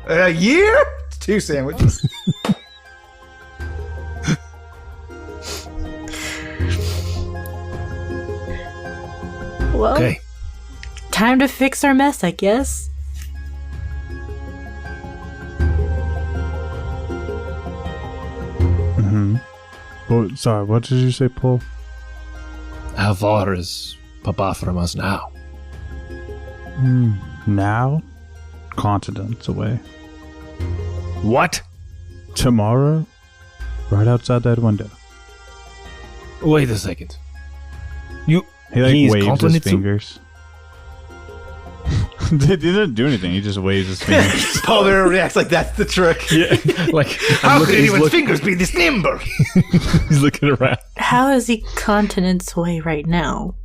A year? It's 2 sandwiches. Well, Okay. time to fix our mess, I guess. Oh, sorry, what did you say, Paul? How far is Papa from us now? Now? Continents away. What? Tomorrow? Right outside that window. Wait a second. He He's waves his continents- fingers. He didn't do anything, he just waves his fingers. Paul Barrow reacts like that's the trick. Yeah. Like, How could anyone's fingers be this nimble? He's looking around. How is he continents away right now?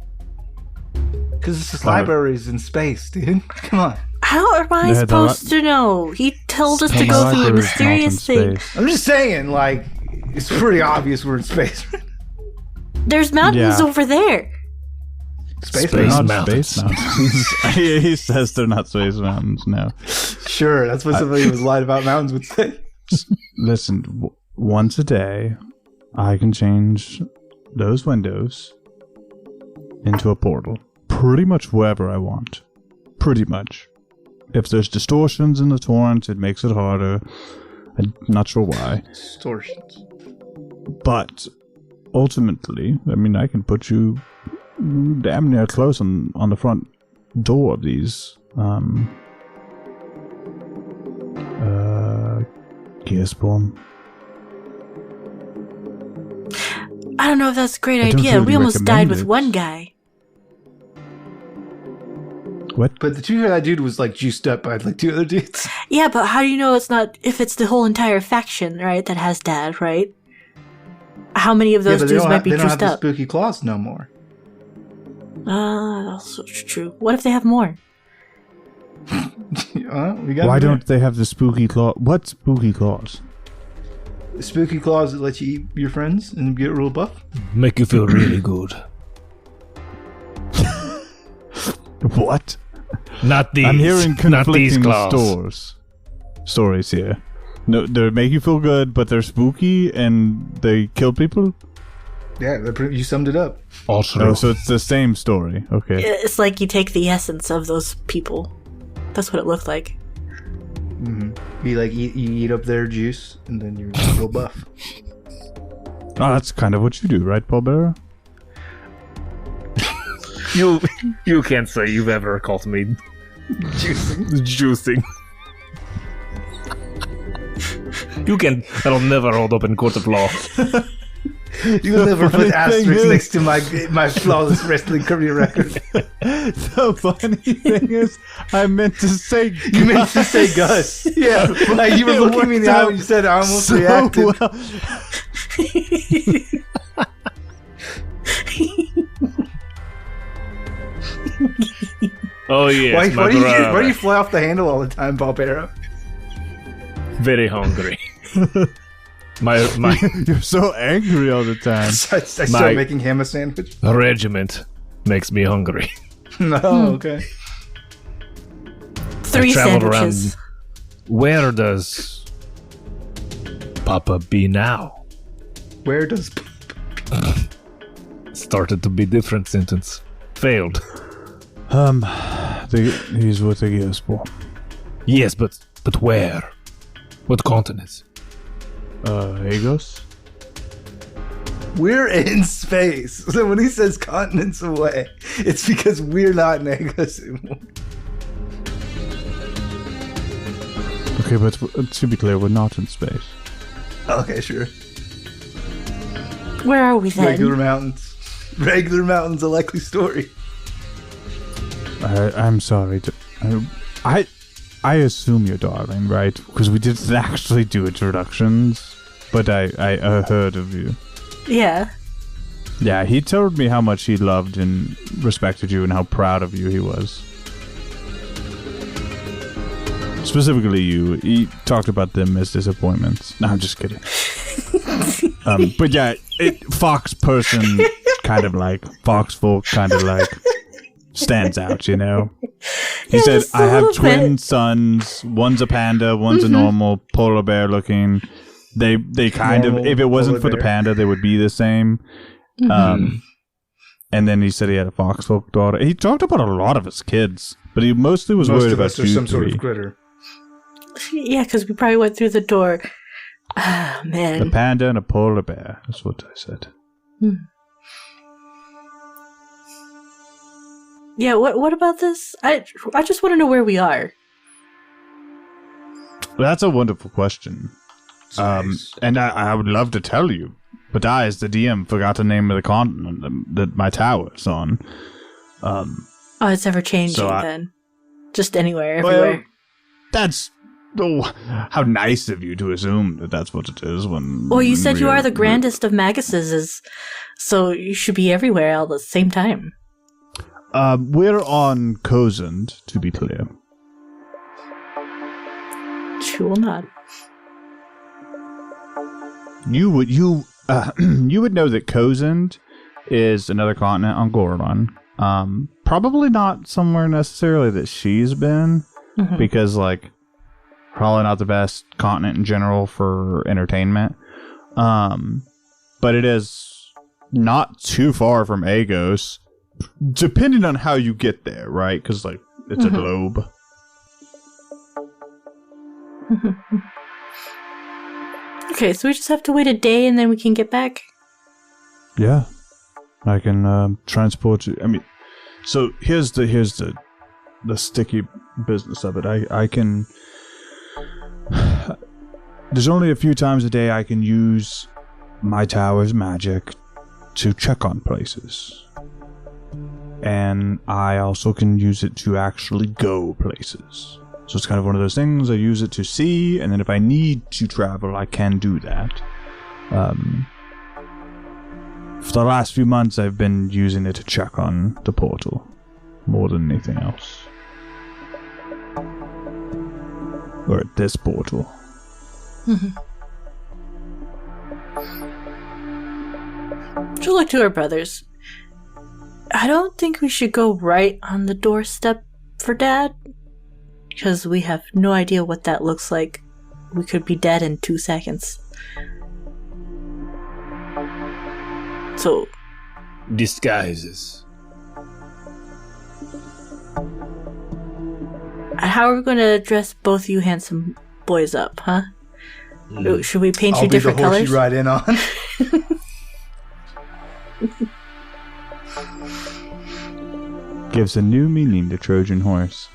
Because this library's in space, dude. Come on. How am I Yeah, supposed to know? He told us to My go through a library's not in mysterious thing. space. I'm just saying, like, it's pretty obvious we're in space. There's mountains Yeah. over there. Space Space mountains. Not mountains. space mountains. He says they're not space mountains now. Sure, that's what somebody who was lied about mountains would say. Listen, once a day, I can change those windows into a portal. Pretty much wherever I want. Pretty much. If there's distortions in the torrent, it makes it harder. I'm not sure why. Distortions. But ultimately, I mean, I can put you damn near close on the front door of these Gearspawn. I don't know if that's a great I don't idea. really We almost died recommend with it. one guy. What? But the two that dude was like juiced up by like 2 other dudes. Yeah, but how do you know it's not if it's the whole entire faction, right, that has Dad, right? How many of those but dudes might be they don't have juiced the up? spooky claws no more. Also true. What if they have more? We got Why him there. don't they have the spooky claw? What spooky claws? spooky claws that let you eat your friends and get real buff? Make you feel really good. What? Not these. I'm hearing not these conflicting claws. stories here. No, they make you feel good, but they're spooky and they kill people. Yeah, you summed it up. Also, Oh, so it's the same story. Okay. It's like you take the essence of those people. That's what it looked like. Mm-hmm. You eat up their juice and then you go buff. Oh, that's kind of what you do, right, Paul Bearer? You can't say you've ever called me juicing. That'll never hold up in court of law. You'll never put asterisks next to my flawless wrestling career record. The funny thing is, I meant to say Gus. You meant to say Gus. Yeah, like you were looking me in the eye when you said it, I almost reacted. Well. Oh yes, Why do you fly off the handle all the time, Barbero? Very hungry. my You're so angry all the time. I start making him a sandwich. regiment makes me hungry. No, okay. 3 sandwiches. Where does Papa be now? Where does... Started to be different sentence. Failed. He's with the Geospore. Yes, but where? What continent? Agos? We're in space. So when he says continents away, it's because we're not in Agos anymore. Okay, but to be clear, we're not in space. Okay, sure. Where are we then? Regular mountains. Regular mountains, a likely story. I'm sorry. I assume you're darling, right? Because we didn't actually do introductions, but I heard of you. Yeah. Yeah, he told me how much he loved and respected you and how proud of you he was. Specifically you. He talked about them as disappointments. No, I'm just kidding. But yeah, Fox person kind of like, Fox folk kind of like stands out, you know? He said, I have twin sons. One's a panda, one's a normal polar bear looking. They kind normal of, if it wasn't for the panda, they would be the same. And then he said he had a foxfolk daughter. He talked about a lot of his kids, but he mostly was worried about you some sort of critter. Yeah, because we probably went through the door. Ah, man. A panda and a polar bear. That's what I said. Yeah, what about this? I just want to know where we are. That's a wonderful question. Nice. And I would love to tell you, but I, as the DM, forgot the name of the continent that my tower's on. Oh, it's ever changing then. Just anywhere, everywhere. Well, that's how nice of you to assume that that's what it is. Well, you said you are the grandest of Maguses, so you should be everywhere all at the same time. We're on Cozend, to be clear. She will not. You would know that Cozend is another continent on Goron. Probably not somewhere necessarily that she's been, because like probably not the best continent in general for entertainment. But it is not too far from Agos, depending on how you get there, right? Because like it's a globe. Okay, so we just have to wait a day and then we can get back? Yeah. I can transport you. I mean, so here's the sticky business of it. I can... There's only a few times a day I can use my tower's magic to check on places. And I also can use it to actually go places. So it's kind of one of those things. I use it to see, and then if I need to travel, I can do that. For the last few months, I've been using it to check on the portal more than anything else. Or at this portal. She'll look to her brothers. I don't think we should go right on the doorstep for Dad, because we have no idea what that looks like. We could be dead in 2 seconds. So... Disguises. How are we going to dress both you handsome boys up, huh? Should we paint you different I'll be colors? the horse you ride in on. Gives a new meaning to Trojan horse.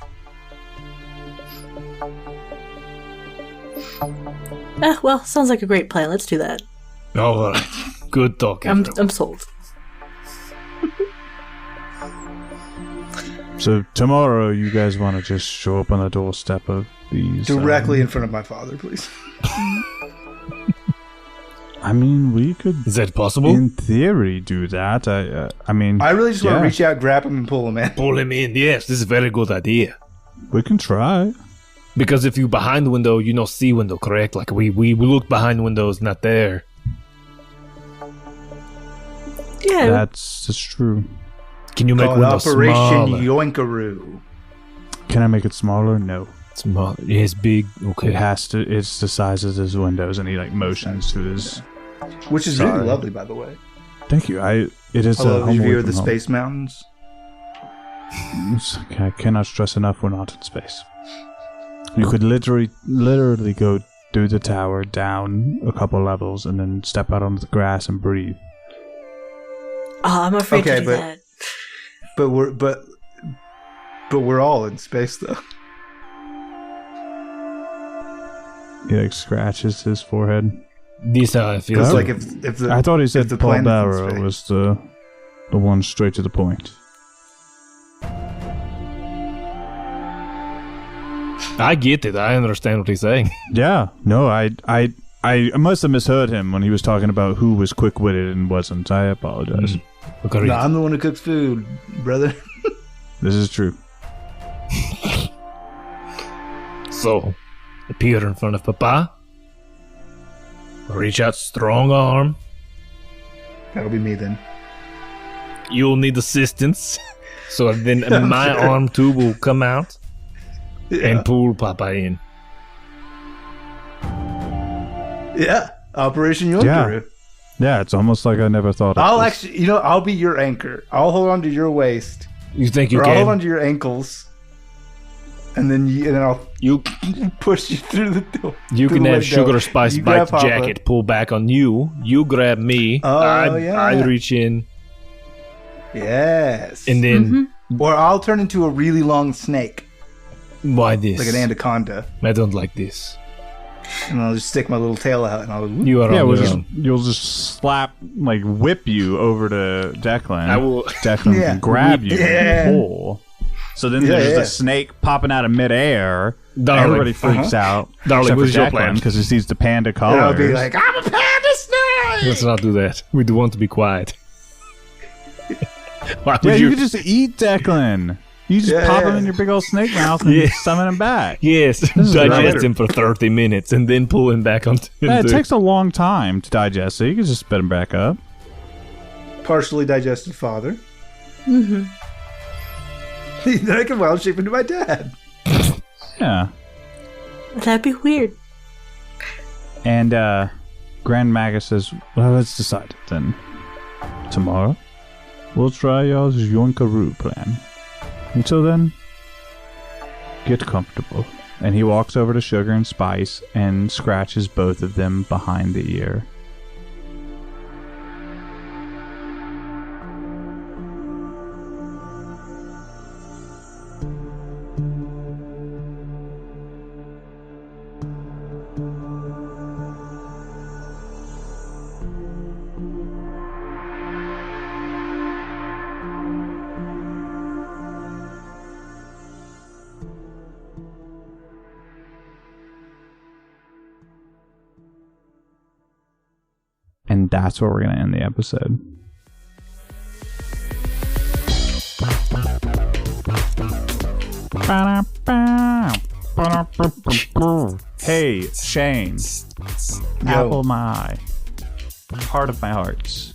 Well, sounds like a great plan. Let's do that. All right. Good talking. I'm sold. So tomorrow, you guys want to just show up on the doorstep of these... Directly in front of my father, please. I mean, we could... Is that possible? In theory, do that. I mean... I really just want to reach out, grab him, and pull him in. Pull him in. Yes, this is a very good idea. We can try. Because if you behind the window, you know see window, correct? Like we look behind the window, it's not there. Yeah. That's true. Can you make windows Operation smaller? Yoinkaroo. Can I make it smaller? No. Small. It's big. Okay. It has to. It's the size of his windows, and he like motions to his. Which is really lovely, by the way. Thank you. It is a Hello, home view away of the from home. Space Mountains. I cannot stress enough. We're not in space. You could literally go through the tower, down a couple levels, and then step out onto the grass and breathe. Oh, I'm afraid to do that. But we're all in space though. He like scratches his forehead. This how I feel. Because Oh. like if the I thought he said the Paul planet's in Barrow space. was the one straight to the point. I get it. I understand what he's saying. Yeah. No, I must have misheard him when he was talking about who was quick-witted and wasn't. I apologize. Okay. No, I'm the one who cooks food, brother. This is true. So, appear in front of Papa. Reach out strong arm. That'll be me then. You'll need assistance. So then my arm too will come out and pull Papa in. Yeah. Operation Yoinkaroo. Yeah, it's almost like I never thought of I'll this. actually, I'll be your anchor. I'll hold on to your waist. You think you Or I'll hold on can? to your ankles. And then I'll push you through the door. You through can the have window. Sugar Spice You grab Bite's Papa. jacket pull back on you. You grab me. Oh, I reach in. Yes. And then, Or I'll turn into a really long snake. why this? Like an anaconda. I don't like this. And I'll just stick my little tail out and I'll... You are Yeah, on we'll your just, own. you'll just slap, like whip you over to Declan. I will. Declan Yeah. can grab you Yeah. and pull. So then Yeah, there's yeah. a snake popping out of midair. Darling. Everybody freaks out. Darling, except what's for your Declan plan? because he sees the panda colors. And I'll be like, I'm a panda snake! Let's not do that. We do want to be quiet. Why yeah, would you could just eat Declan. You just Yeah, pop yeah. him in your big old snake mouth and Yeah. summon him back. Yes, is digest right. him for 30 minutes and then pull him back onto Yeah, it takes a long time to digest, so you can just spit him back up. Partially digested father. Mm-hmm. Then I can wild shape into my dad. Yeah. That'd be weird. And Grand Magus says, well, let's decide it then. Tomorrow, we'll try y'all's Yoinkaroo plan. Until then, get comfortable. And he walks over to Sugar and Spice and scratches both of them behind the ear. And that's where we're going to end the episode. Hey, Shane. Apple my eye. heart of my hearts.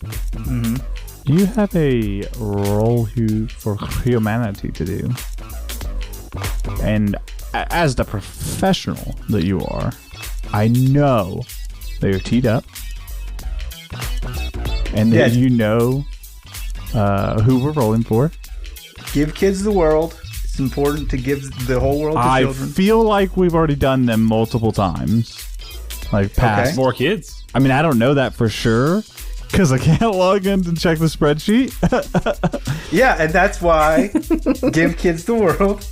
You have a role for humanity to do. And as the professional that you are, I know that you're teed up. And that you know who we're rolling for. Give kids the world. It's important to give the whole world to children. I feel like we've already done them multiple times. Like past. More kids. I mean, I don't know that for sure because I can't log in to check the spreadsheet. Yeah, and that's why give kids the world.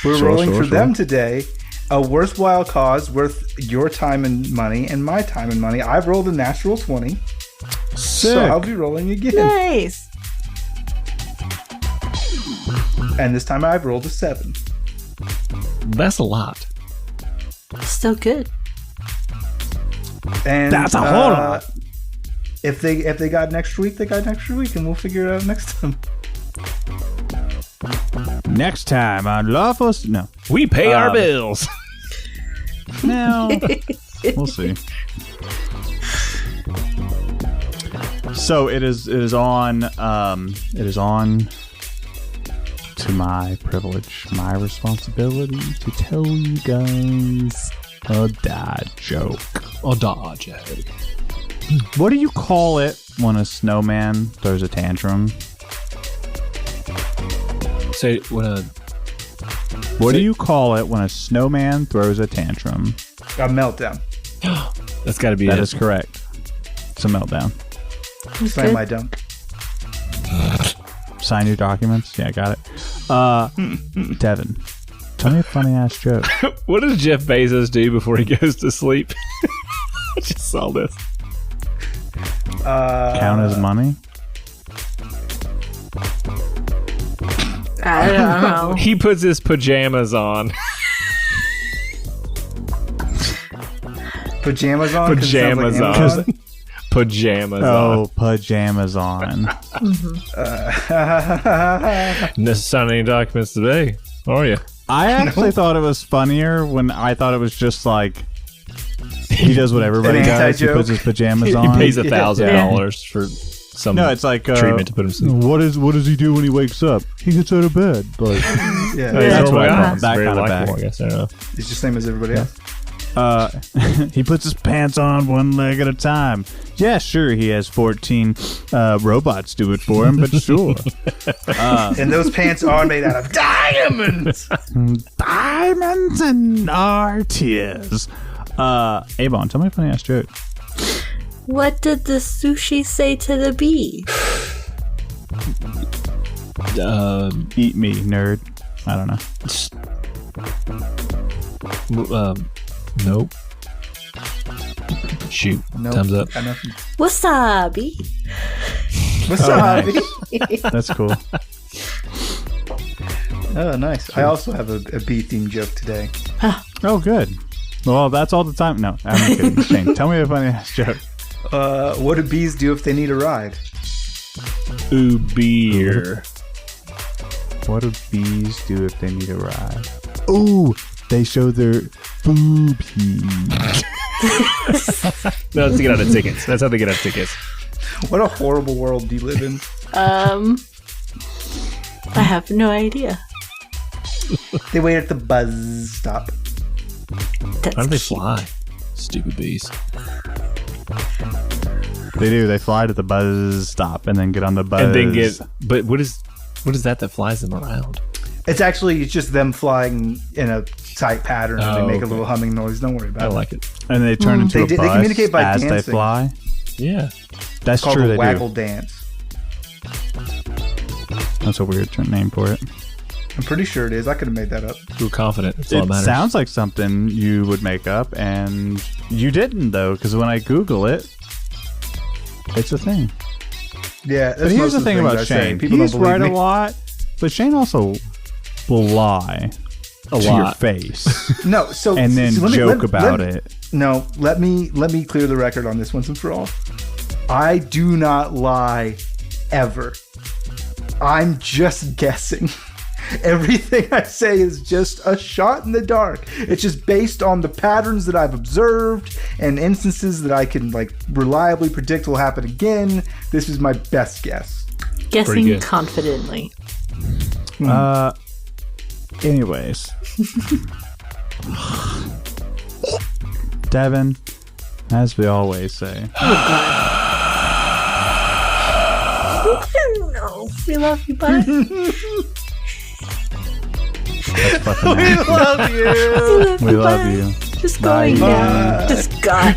We're rolling for them today. A worthwhile cause worth your time and money and my time and money. I've rolled a natural 20. Sick. So I'll be rolling again. Nice. And this time I've rolled a 7. That's a lot. Still good. And that's a whole lot. If they got next week, they got next week, and we'll figure it out next time. Next time on Lawful... No. We pay our bills. No. We'll see. So it is on to my privilege, my responsibility to tell you guys a dad joke. A dad joke. What do you call it when a snowman throws a tantrum? Say What do you call it when a snowman throws a tantrum? A meltdown. That's got to be That it. is correct. It's a meltdown. Slam my dunk. Sign your documents. Yeah, got it. Devin, tell me a funny ass joke. What does Jeff Bezos do before he goes to sleep? I just saw this. Count his money. I don't know. He puts his pajamas on. Pajamas on? Pajamas on. Pajamas Oh, pajamas on. No signing documents today, are you? I actually thought it was funnier when I thought it was just like he does what everybody An does. He anti-joke. puts his pajamas He on. pays $1,000 for some No, it's like treatment to put him to sleep. What does he do when he wakes up? He gets out of bed. Like, Yeah. that's what I Normal call guy. that Very kind of likable, back. I guess. I don't know. It's the same as everybody else. He puts his pants on one leg at a time. Yeah, sure, he has 14 robots do it for him, but sure. And those pants are made out of diamonds. Diamonds and our tears. Avon, tell me a funny ass joke. What did the sushi say to the bee? Eat me, nerd. I don't know. Nope. Shoot. Nope. Time's up. Got nothing. Wasabi. What's Oh, up? nice. That's cool. Oh, nice. I also have a bee-themed joke today. Oh, good. Well, that's all the time. No, I'm kidding. Shane, tell me a funny ass joke. What do bees do if they need a ride? Ooh, beer. What do bees do if they need a ride? Ooh, they show their boobies. No, that's to get out of tickets. That's how they get out of tickets. What a horrible world do you live in? I have no idea. They wait at the buzz stop. That's How do they cute. fly? Stupid bees. They do. They fly to the buzz stop and then get on the buzz. And then get. But what is that flies them around? It's just them flying in a tight pattern and Oh, they make a okay. little humming noise. Don't worry I about it. like it. And they turn into a They bus communicate by as they dancing. fly. Yeah. That's It's called true. a They waggle do. dance. That's a weird name for it. I'm pretty sure it is. I could have made that up. You were confident. That's all that It matters. sounds like something you would make up, and you didn't though, because when I Google it, it's a thing. Yeah, that's But here's most the of thing things about I say. Shane. People He's don't believe right me. a lot, but Shane also will lie A to your lot. face No, so and then so let me- joke let- about let- it. No, let me clear the record on this once and for all. I do not lie ever. I'm just guessing. Everything I say is just a shot in the dark. It's just based on the patterns that I've observed and instances that I can like reliably predict will happen again. This is my best guess. Guessing confidently. Anyways. Devin, as we always say. No, we love you, bud. That's fucking We nasty. love you. We love you. Just going Bye. down. Just gone.